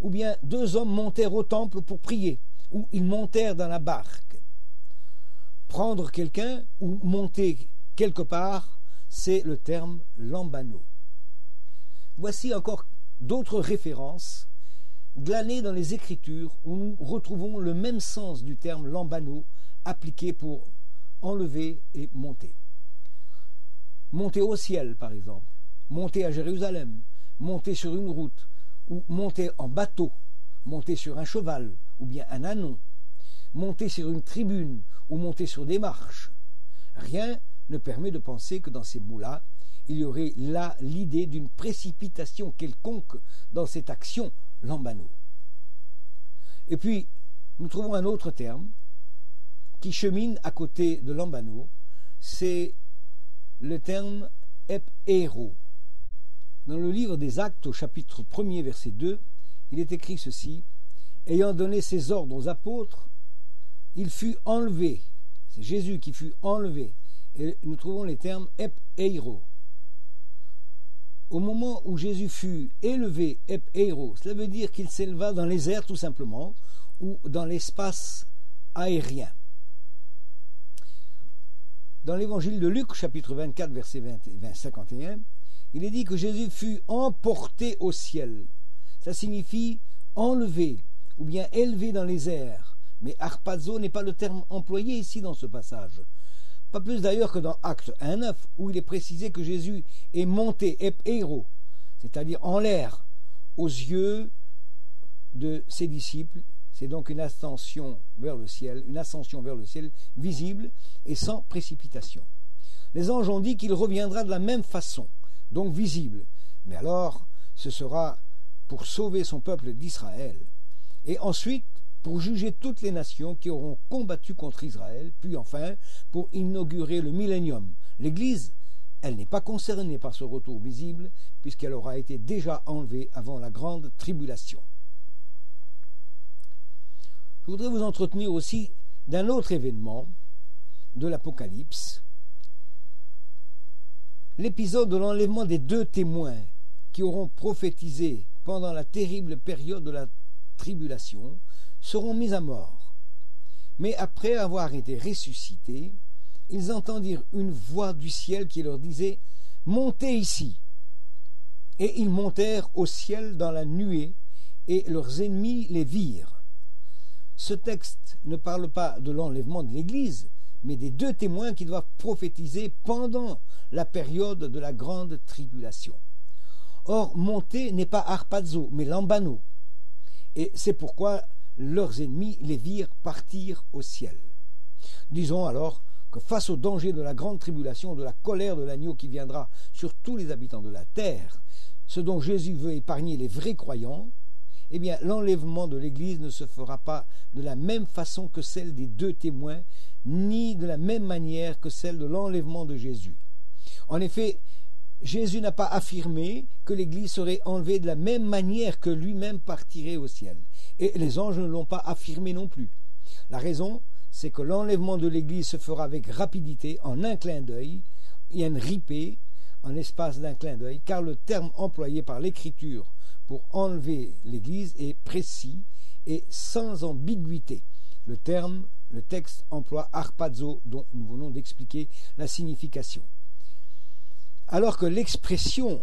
ou bien 2 hommes montèrent au temple pour prier, ou ils montèrent dans la barque. Prendre quelqu'un ou monter quelque part, c'est le terme lambano. Voici encore d'autres références glanées dans les Écritures où nous retrouvons le même sens du terme lambano appliqué pour enlever et monter. Monter au ciel, par exemple, monter à Jérusalem, monter sur une route, ou monter en bateau, monter sur un cheval, ou bien un ânon, monter sur une tribune, ou monter sur des marches. Rien ne permet de penser que dans ces mots-là, il y aurait là l'idée d'une précipitation quelconque dans cette action lambano. Et puis, nous trouvons un autre terme qui chemine à côté de lambano, c'est le terme epéro. Dans le livre des Actes, au chapitre 1er, verset 2, il est écrit ceci: « Ayant donné ses ordres aux apôtres, il fut enlevé. » C'est Jésus qui fut enlevé. Et nous trouvons les termes epéro. Au moment où Jésus fut élevé, epéro, cela veut dire qu'il s'éleva dans les airs tout simplement, ou dans l'espace aérien. Dans l'évangile de Luc, chapitre 24, verset 51, il est dit que Jésus fut emporté au ciel. Ça signifie enlevé, ou bien élevé dans les airs. Mais arpazo n'est pas le terme employé ici dans ce passage. Pas plus d'ailleurs que dans Actes 1.9, où il est précisé que Jésus est monté epéro, c'est-à-dire en l'air, aux yeux de ses disciples. C'est donc une ascension vers le ciel visible et sans précipitation. Les anges ont dit qu'il reviendra de la même façon, donc visible. Mais alors, ce sera pour sauver son peuple d'Israël. Et ensuite, pour juger toutes les nations qui auront combattu contre Israël, puis enfin, pour inaugurer le millénium. L'Église, elle n'est pas concernée par ce retour visible, puisqu'elle aura été déjà enlevée avant la grande tribulation. Je voudrais vous entretenir aussi d'un autre événement de l'Apocalypse, l'épisode de l'enlèvement des 2 témoins qui auront prophétisé pendant la terrible période de la tribulation, seront mis à mort. Mais après avoir été ressuscités, ils entendirent une voix du ciel qui leur disait « Montez ici !» Et ils montèrent au ciel dans la nuée, et leurs ennemis les virent. Ce texte ne parle pas de l'enlèvement de l'Église, mais des 2 témoins qui doivent prophétiser pendant la période de la grande tribulation. Or, monter n'est pas arpazo, mais lambano. Et c'est pourquoi leurs ennemis les virent partir au ciel. Disons alors que face au danger de la grande tribulation, de la colère de l'agneau qui viendra sur tous les habitants de la terre, ce dont Jésus veut épargner les vrais croyants, eh bien l'enlèvement de l'Église ne se fera pas de la même façon que celle des 2 témoins, ni de la même manière que celle de l'enlèvement de Jésus. En effet, Jésus n'a pas affirmé que l'Église serait enlevée de la même manière que lui-même partirait au ciel. Et les anges ne l'ont pas affirmé non plus. La raison, c'est que l'enlèvement de l'Église se fera avec rapidité, en un clin d'œil, et un ripé, en l'espace d'un clin d'œil, car le terme employé par l'Écriture pour enlever l'Église est précis et sans ambiguïté. Le texte emploie arpazo, dont nous venons d'expliquer la signification. Alors que l'expression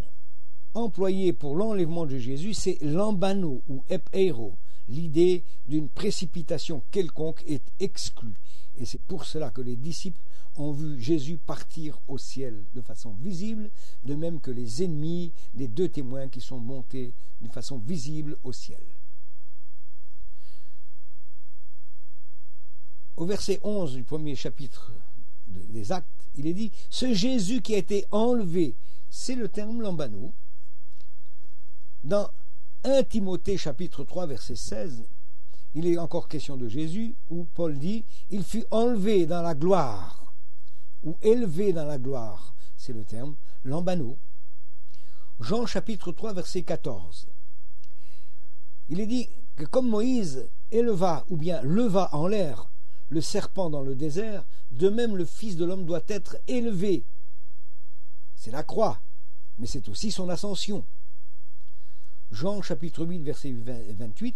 employé pour l'enlèvement de Jésus, c'est lambano ou epeiro. L'idée d'une précipitation quelconque est exclue. Et c'est pour cela que les disciples ont vu Jésus partir au ciel de façon visible, de même que les ennemis des deux témoins qui sont montés de façon visible au ciel. Au verset 11 du premier chapitre des Actes, il est dit « Ce Jésus qui a été enlevé », c'est le terme lambano. Dans 1 Timothée chapitre 3 verset 16, il est encore question de Jésus, où Paul dit « Il fut enlevé dans la gloire » ou « élevé dans la gloire », c'est le terme lambano. Jean chapitre 3 verset 14, il est dit que comme Moïse éleva ou bien leva en l'air le serpent dans le désert, de même le Fils de l'homme doit être élevé. C'est la croix, mais c'est aussi son ascension. Jean chapitre 8 verset 28,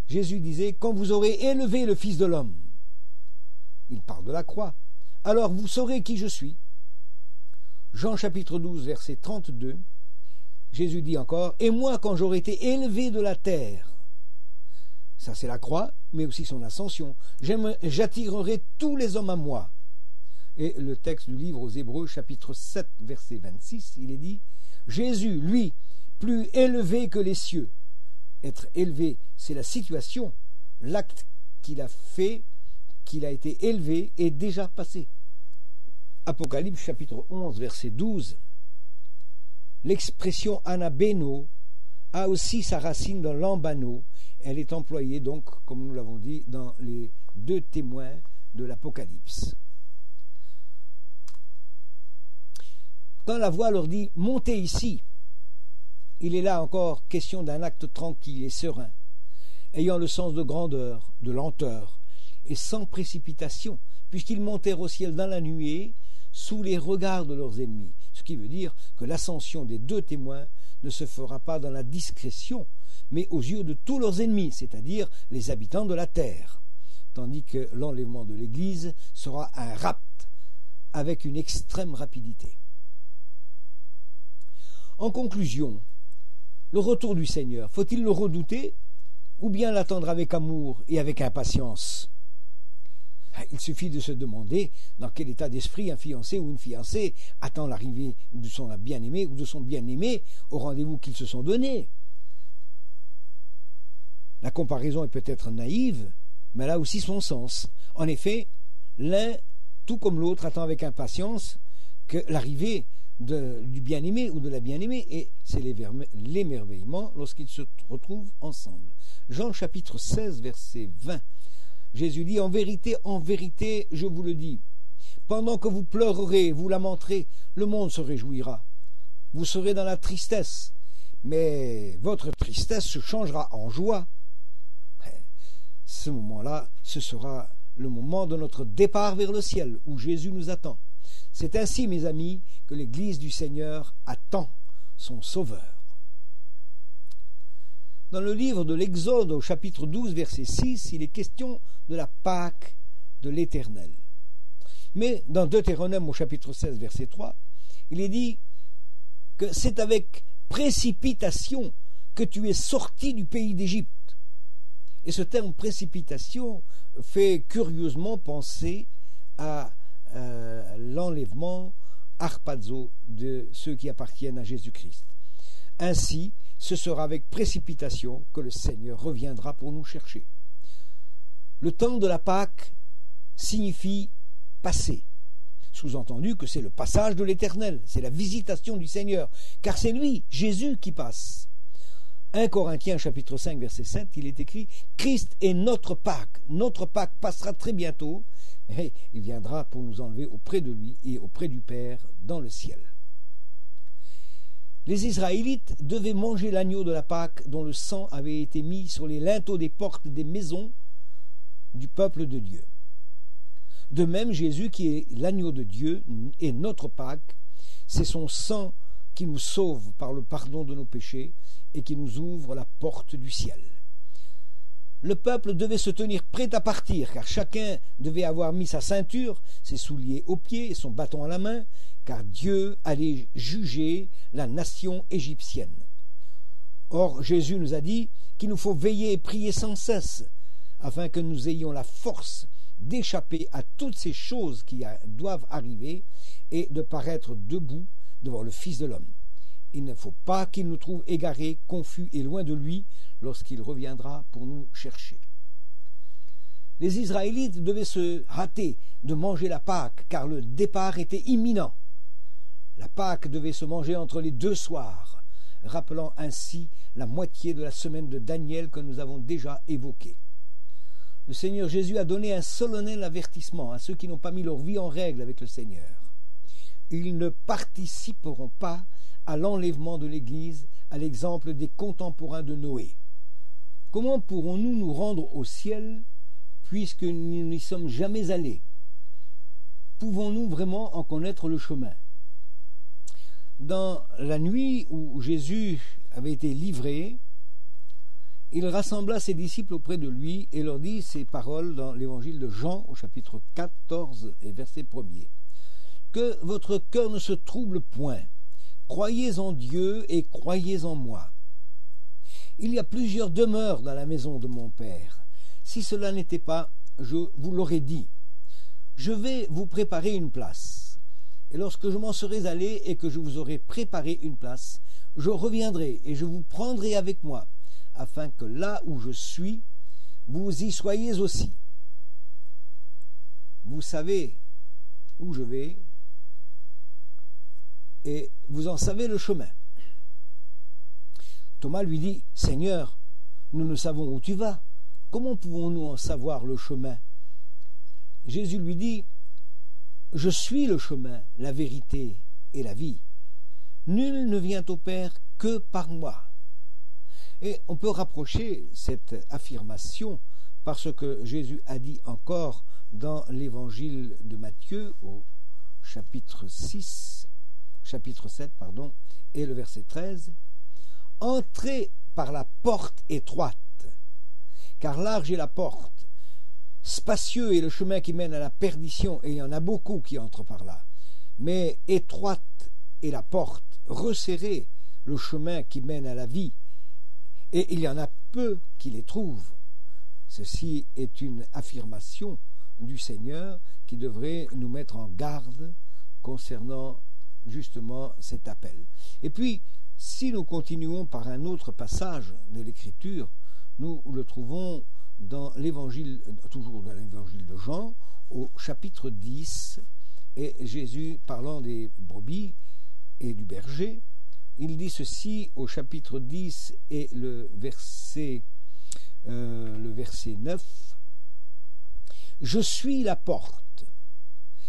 Jésus disait « Quand vous aurez élevé le Fils de l'homme », il parle de la croix, « alors vous saurez qui je suis ». Jean chapitre 12 verset 32, Jésus dit encore « Et moi, quand j'aurai été élevé de la terre », ça c'est la croix, mais aussi son ascension, « j'attirerai tous les hommes à moi ». Et le texte du livre aux Hébreux chapitre 7 verset 26, il est dit « Jésus, lui, plus élevé que les cieux ». Être élevé, c'est la situation, l'acte qu'il a fait, qu'il a été élevé, est déjà passé. Apocalypse chapitre 11 verset 12, l'expression anabeno a aussi sa racine dans lambano. Elle est employée donc, comme nous l'avons dit, dans les deux témoins de l'Apocalypse. Quand la voix leur dit « Montez ici », il est là encore question d'un acte tranquille et serein, ayant le sens de grandeur, de lenteur, et sans précipitation, puisqu'ils montèrent au ciel dans la nuée, sous les regards de leurs ennemis. Ce qui veut dire que l'ascension des deux témoins ne se fera pas dans la discrétion, mais aux yeux de tous leurs ennemis, c'est-à-dire les habitants de la terre, tandis que l'enlèvement de l'Église sera un rapt, avec une extrême rapidité. En conclusion, le retour du Seigneur, faut-il le redouter ou bien l'attendre avec amour et avec impatience? Il suffit de se demander dans quel état d'esprit un fiancé ou une fiancée attend l'arrivée de son bien-aimé ou de son bien-aimé au rendez-vous qu'ils se sont donnés. La comparaison est peut-être naïve, mais elle a aussi son sens. En effet, l'un, tout comme l'autre, attend avec impatience que l'arrivée du bien-aimé ou de la bien-aimée, et c'est l'émerveillement lorsqu'ils se retrouvent ensemble. Jean chapitre 16 verset 20, Jésus dit « En vérité, je vous le dis, pendant que vous pleurerez, vous lamenterez, le monde se réjouira. Vous serez dans la tristesse, mais votre tristesse se changera en joie. » Ce moment-là, ce sera le moment de notre départ vers le ciel, où Jésus nous attend. C'est ainsi, mes amis, que l'Église du Seigneur attend son Sauveur. Dans le livre de l'Exode, au chapitre 12, verset 6, il est question de la Pâque de l'Éternel. Mais dans Deutéronome, au chapitre 16, verset 3, il est dit que c'est avec précipitation que tu es sorti du pays d'Égypte. Et ce terme précipitation fait curieusement penser à l'enlèvement harpazo de ceux qui appartiennent à Jésus-Christ. Ainsi, ce sera avec précipitation que le Seigneur reviendra pour nous chercher. Le temps de la Pâque signifie passer. Sous-entendu que c'est le passage de l'Éternel, c'est la visitation du Seigneur, car c'est lui, Jésus, qui passe. 1 Corinthiens chapitre 5 verset 7, il est écrit « Christ est notre Pâque. Notre Pâque passera très bientôt, et il viendra pour nous enlever auprès de lui et auprès du Père dans le ciel. » Les Israélites devaient manger l'agneau de la Pâque dont le sang avait été mis sur les linteaux des portes des maisons du peuple de Dieu. De même, Jésus, qui est l'agneau de Dieu, est notre Pâque. C'est son sang qui nous sauve par le pardon de nos péchés et qui nous ouvre la porte du ciel. le peuple devait se tenir prêt à partir, car chacun devait avoir mis sa ceinture, ses souliers aux pieds et son bâton à la main, car Dieu allait juger la nation égyptienne. Or, Jésus nous a dit qu'il nous faut veiller et prier sans cesse, afin que nous ayons la force d'échapper à toutes ces choses qui doivent arriver et de paraître debout devant le Fils de l'homme. Il ne faut pas qu'il nous trouve égarés, confus et loin de lui lorsqu'il reviendra pour nous chercher. Les Israélites devaient se hâter de manger la Pâque, car le départ était imminent. La Pâque devait se manger entre les 2 soirs, rappelant ainsi la moitié de la semaine de Daniel que nous avons déjà évoquée. Le Seigneur Jésus a donné un solennel avertissement à ceux qui n'ont pas mis leur vie en règle avec le Seigneur. Ils ne participeront pas à l'enlèvement de l'Église, à l'exemple des contemporains de Noé. Comment pourrons-nous nous rendre au ciel puisque nous n'y sommes jamais allés? Pouvons-nous vraiment en connaître le chemin? Dans la nuit où Jésus avait été livré, il rassembla ses disciples auprès de lui et leur dit ces paroles dans l'évangile de Jean au chapitre 14 et verset 1er. Que votre cœur ne se trouble point. Croyez en Dieu et croyez en moi. Il y a plusieurs demeures dans la maison de mon Père. Si cela n'était pas, je vous l'aurais dit. Je vais vous préparer une place. Et lorsque je m'en serai allé et que je vous aurai préparé une place, je reviendrai et je vous prendrai avec moi, afin que là où je suis, vous y soyez aussi. Vous savez où je vais, et vous en savez le chemin. Thomas lui dit, Seigneur, nous ne savons où tu vas. Comment pouvons-nous en savoir le chemin? Jésus lui dit, je suis le chemin, la vérité et la vie. Nul ne vient au Père que par moi. Et on peut rapprocher cette affirmation par ce que Jésus a dit encore dans l'évangile de Matthieu au chapitre 7, et le verset 13. Entrez par la porte étroite, car large est la porte, spacieux est le chemin qui mène à la perdition, et il y en a beaucoup qui entrent par là. Mais étroite est la porte, resserré le chemin qui mène à la vie, et il y en a peu qui les trouvent. Ceci est une affirmation du Seigneur qui devrait nous mettre en garde concernant justement cet appel. Et puis, si nous continuons par un autre passage de l'Écriture, nous le trouvons dans l'évangile, toujours dans l'évangile de Jean, au chapitre 10, et Jésus parlant des brebis et du berger, il dit ceci au chapitre 10 et le verset 9. Je suis la porte.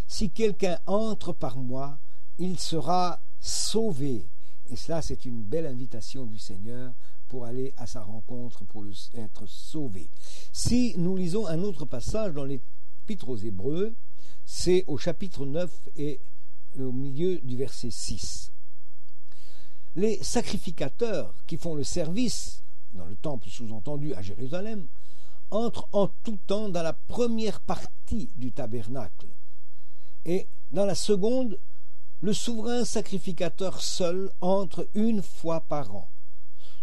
Si quelqu'un entre par moi, il sera sauvé. Et cela, c'est une belle invitation du Seigneur pour aller à sa rencontre, pour être sauvé. Si nous lisons un autre passage dans l'Épître aux Hébreux, c'est au chapitre 9 et au milieu du verset 6. Les sacrificateurs qui font le service, dans le temple sous-entendu à Jérusalem, entrent en tout temps dans la première partie du tabernacle. Et dans la seconde, le souverain sacrificateur seul entre une fois par an,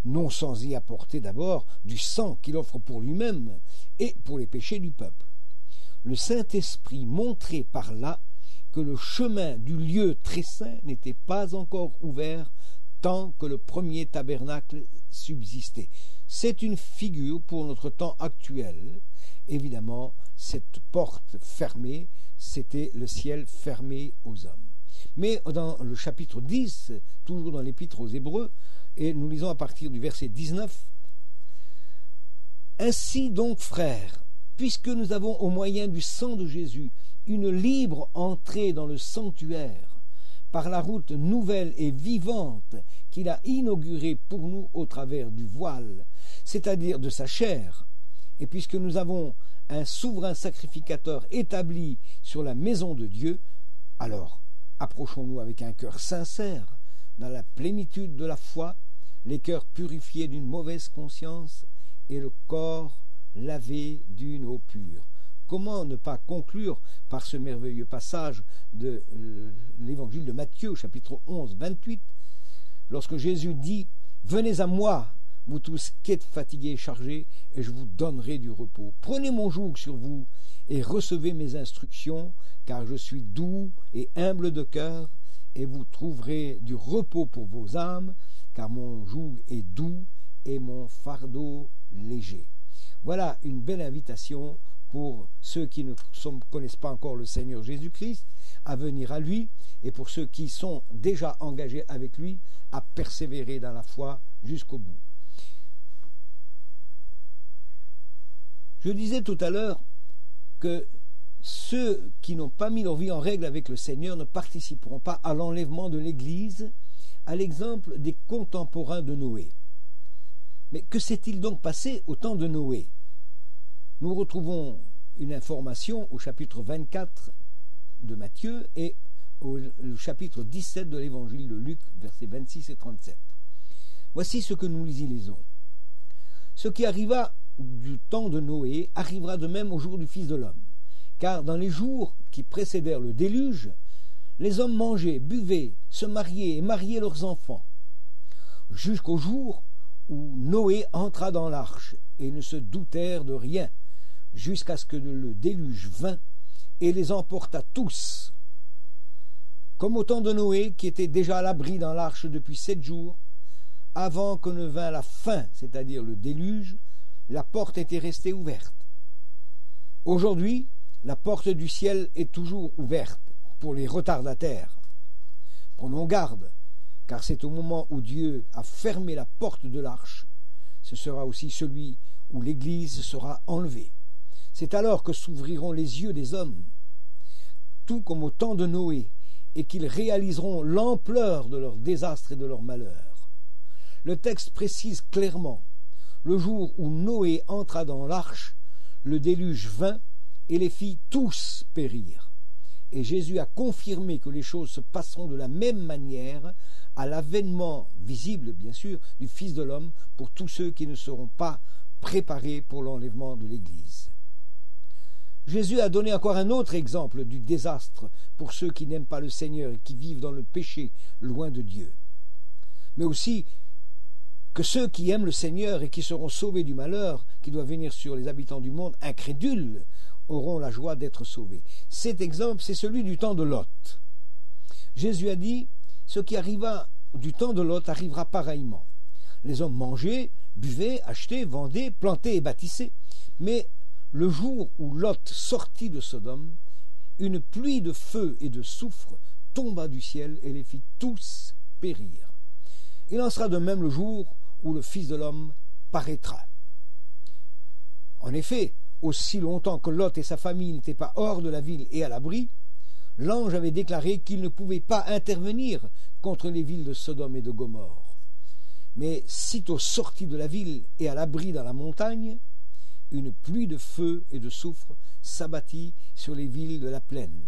non sans y apporter d'abord du sang qu'il offre pour lui-même et pour les péchés du peuple. Le Saint-Esprit montrait par là que le chemin du lieu très saint n'était pas encore ouvert tant que le premier tabernacle subsistait. C'est une figure pour notre temps actuel. Évidemment, cette porte fermée, c'était le ciel fermé aux hommes. Mais dans le chapitre 10, toujours dans l'Épître aux Hébreux, et nous lisons à partir du verset 19, « Ainsi donc, frères, puisque nous avons au moyen du sang de Jésus une libre entrée dans le sanctuaire, par la route nouvelle et vivante qu'il a inaugurée pour nous au travers du voile, c'est-à-dire de sa chair, et puisque nous avons un souverain sacrificateur établi sur la maison de Dieu, alors approchons-nous avec un cœur sincère, dans la plénitude de la foi, les cœurs purifiés d'une mauvaise conscience et le corps lavés d'une eau pure. Comment ne pas conclure par ce merveilleux passage de l'évangile de Matthieu, chapitre 11, 28, lorsque Jésus dit « Venez à moi, vous tous qui êtes fatigués et chargés, et je vous donnerai du repos. Prenez mon joug sur vous et recevez mes instructions, car je suis doux et humble de cœur, et vous trouverez du repos pour vos âmes, car mon joug est doux et mon fardeau léger. » Voilà une belle invitation pour ceux qui ne connaissent pas encore le Seigneur Jésus-Christ à venir à lui, et pour ceux qui sont déjà engagés avec lui à persévérer dans la foi jusqu'au bout. Je disais tout à l'heure que ceux qui n'ont pas mis leur vie en règle avec le Seigneur ne participeront pas à l'enlèvement de l'Église, à l'exemple des contemporains de Noé. Mais que s'est-il donc passé au temps de Noé? Nous retrouvons une information au chapitre 24 de Matthieu et au chapitre 17 de l'évangile de Luc, versets 26 et 37. Voici ce que nous y lisons. Ce qui arriva du temps de Noé arrivera de même au jour du Fils de l'homme. Car dans les jours qui précédèrent le déluge, les hommes mangeaient, buvaient, se mariaient et mariaient leurs enfants, jusqu'au jour où Noé entra dans l'arche, et ne se doutèrent de rien, jusqu'à ce que le déluge vînt et les emporta tous. Comme au temps de Noé, qui était déjà à l'abri dans l'arche depuis 7 jours, avant que ne vînt la fin, c'est-à-dire le déluge, la porte était restée ouverte. Aujourd'hui, la porte du ciel est toujours ouverte pour les retardataires. Prenons garde, car c'est au moment où Dieu a fermé la porte de l'arche, ce sera aussi celui où l'Église sera enlevée. C'est alors que s'ouvriront les yeux des hommes, tout comme au temps de Noé, et qu'ils réaliseront l'ampleur de leur désastre et de leur malheur. Le texte précise clairement: le jour où Noé entra dans l'arche, le déluge vint et les fit tous périr. Et Jésus a confirmé que les choses se passeront de la même manière à l'avènement visible, bien sûr, du Fils de l'homme pour tous ceux qui ne seront pas préparés pour l'enlèvement de l'Église. Jésus a donné encore un autre exemple du désastre pour ceux qui n'aiment pas le Seigneur et qui vivent dans le péché loin de Dieu. Mais aussi que ceux qui aiment le Seigneur et qui seront sauvés du malheur qui doit venir sur les habitants du monde incrédules auront la joie d'être sauvés. Cet exemple, c'est celui du temps de Lot. Jésus a dit: ce qui arriva du temps de Lot arrivera pareillement. Les hommes mangeaient, buvaient, achetaient, vendaient, plantaient et bâtissaient. Mais le jour où Lot sortit de Sodome, une pluie de feu et de soufre tomba du ciel et les fit tous périr. Il en sera de même le jour où le Fils de l'homme paraîtra. En effet, aussi longtemps que Lot et sa famille n'étaient pas hors de la ville et à l'abri, l'ange avait déclaré qu'il ne pouvait pas intervenir contre les villes de Sodome et de Gomorrhe. Mais sitôt sortis de la ville et à l'abri dans la montagne, une pluie de feu et de soufre s'abattit sur les villes de la plaine.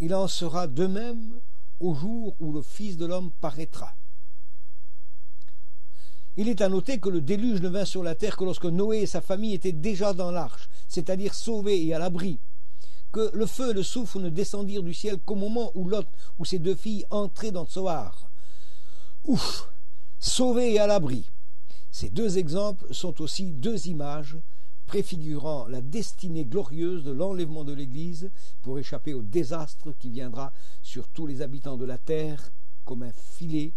Il en sera de même au jour où le Fils de l'homme paraîtra. Il est à noter que le déluge ne vint sur la terre que lorsque Noé et sa famille étaient déjà dans l'arche, c'est-à-dire sauvés et à l'abri, que le feu et le soufre ne descendirent du ciel qu'au moment où Lot ou ses 2 filles entraient dans Tsoar. Ouf, sauvés et à l'abri. Ces 2 exemples sont aussi 2 images préfigurant la destinée glorieuse de l'enlèvement de l'Église pour échapper au désastre qui viendra sur tous les habitants de la terre comme un filet.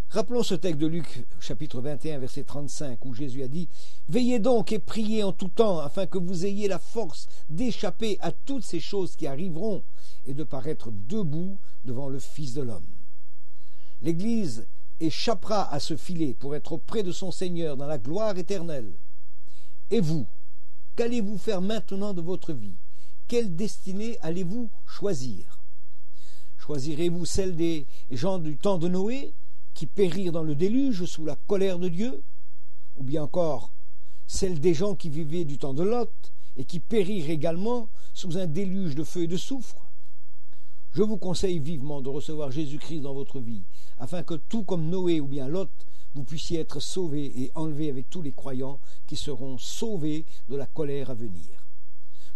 Rappelons ce texte de Luc, chapitre 21, verset 35, où Jésus a dit: « Veillez donc et priez en tout temps, afin que vous ayez la force d'échapper à toutes ces choses qui arriveront et de paraître debout devant le Fils de l'homme. » L'Église échappera à ce filet pour être auprès de son Seigneur dans la gloire éternelle. Et vous, qu'allez-vous faire maintenant de votre vie? Quelle destinée allez-vous choisir? Choisirez-vous celle des gens du temps de Noé, qui périrent dans le déluge sous la colère de Dieu, ou bien encore celle des gens qui vivaient du temps de Lot et qui périrent également sous un déluge de feu et de soufre? Je vous conseille vivement de recevoir Jésus-Christ dans votre vie, afin que tout comme Noé ou bien Lot, vous puissiez être sauvés et enlevés avec tous les croyants qui seront sauvés de la colère à venir.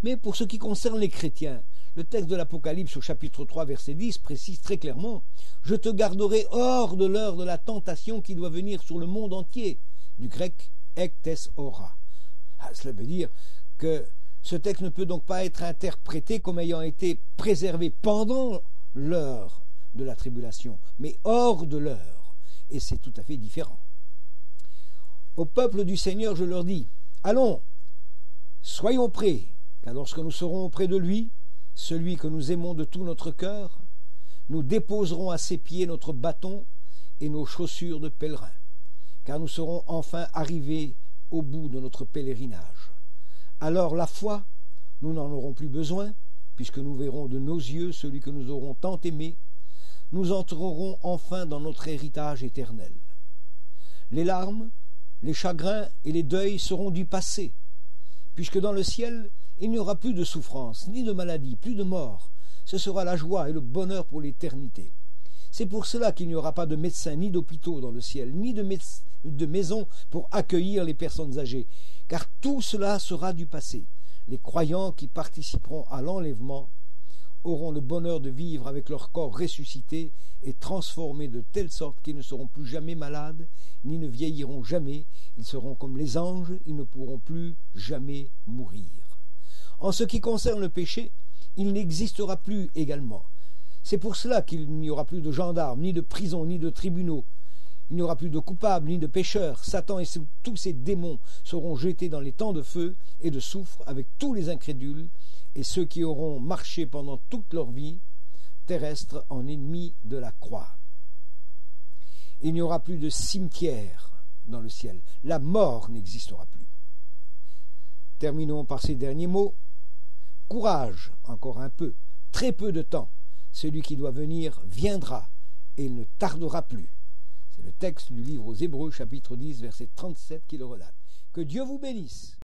Mais pour ce qui concerne les chrétiens, le texte de l'Apocalypse au chapitre 3 verset 10 précise très clairement « Je te garderai hors de l'heure de la tentation qui doit venir sur le monde entier », du grec « ektes ora ». Cela veut dire que ce texte ne peut donc pas être interprété comme ayant été préservé pendant l'heure de la tribulation, mais hors de l'heure, et c'est tout à fait différent. Au peuple du Seigneur, je leur dis, allons, soyons prêts, car lorsque nous serons auprès de lui, celui que nous aimons de tout notre cœur, nous déposerons à ses pieds notre bâton et nos chaussures de pèlerin, car nous serons enfin arrivés au bout de notre pèlerinage. Alors la foi, nous n'en aurons plus besoin, puisque nous verrons de nos yeux celui que nous aurons tant aimé, nous entrerons enfin dans notre héritage éternel. Les larmes, les chagrins et les deuils seront du passé, puisque dans le ciel, il n'y aura plus de souffrance, ni de maladie, plus de mort. Ce sera la joie et le bonheur pour l'éternité. C'est pour cela qu'il n'y aura pas de médecins ni d'hôpitaux dans le ciel, ni de maisons pour accueillir les personnes âgées, car tout cela sera du passé. Les croyants qui participeront à l'enlèvement auront le bonheur de vivre avec leur corps ressuscité et transformé de telle sorte qu'ils ne seront plus jamais malades, ni ne vieilliront jamais. Ils seront comme les anges, ils ne pourront plus jamais mourir. En ce qui concerne le péché, il n'existera plus également. C'est pour cela qu'il n'y aura plus de gendarmes, ni de prisons, ni de tribunaux. Il n'y aura plus de coupables, ni de pécheurs. Satan et tous ses démons seront jetés dans les temps de feu et de soufre avec tous les incrédules et ceux qui auront marché pendant toute leur vie terrestre en ennemis de la croix. Il n'y aura plus de cimetière dans le ciel. La mort n'existera plus. Terminons par ces derniers mots. Courage, encore un peu, très peu de temps. Celui qui doit venir viendra, et il ne tardera plus. C'est le texte du livre aux Hébreux, chapitre 10, verset 37, qui le relate. Que Dieu vous bénisse.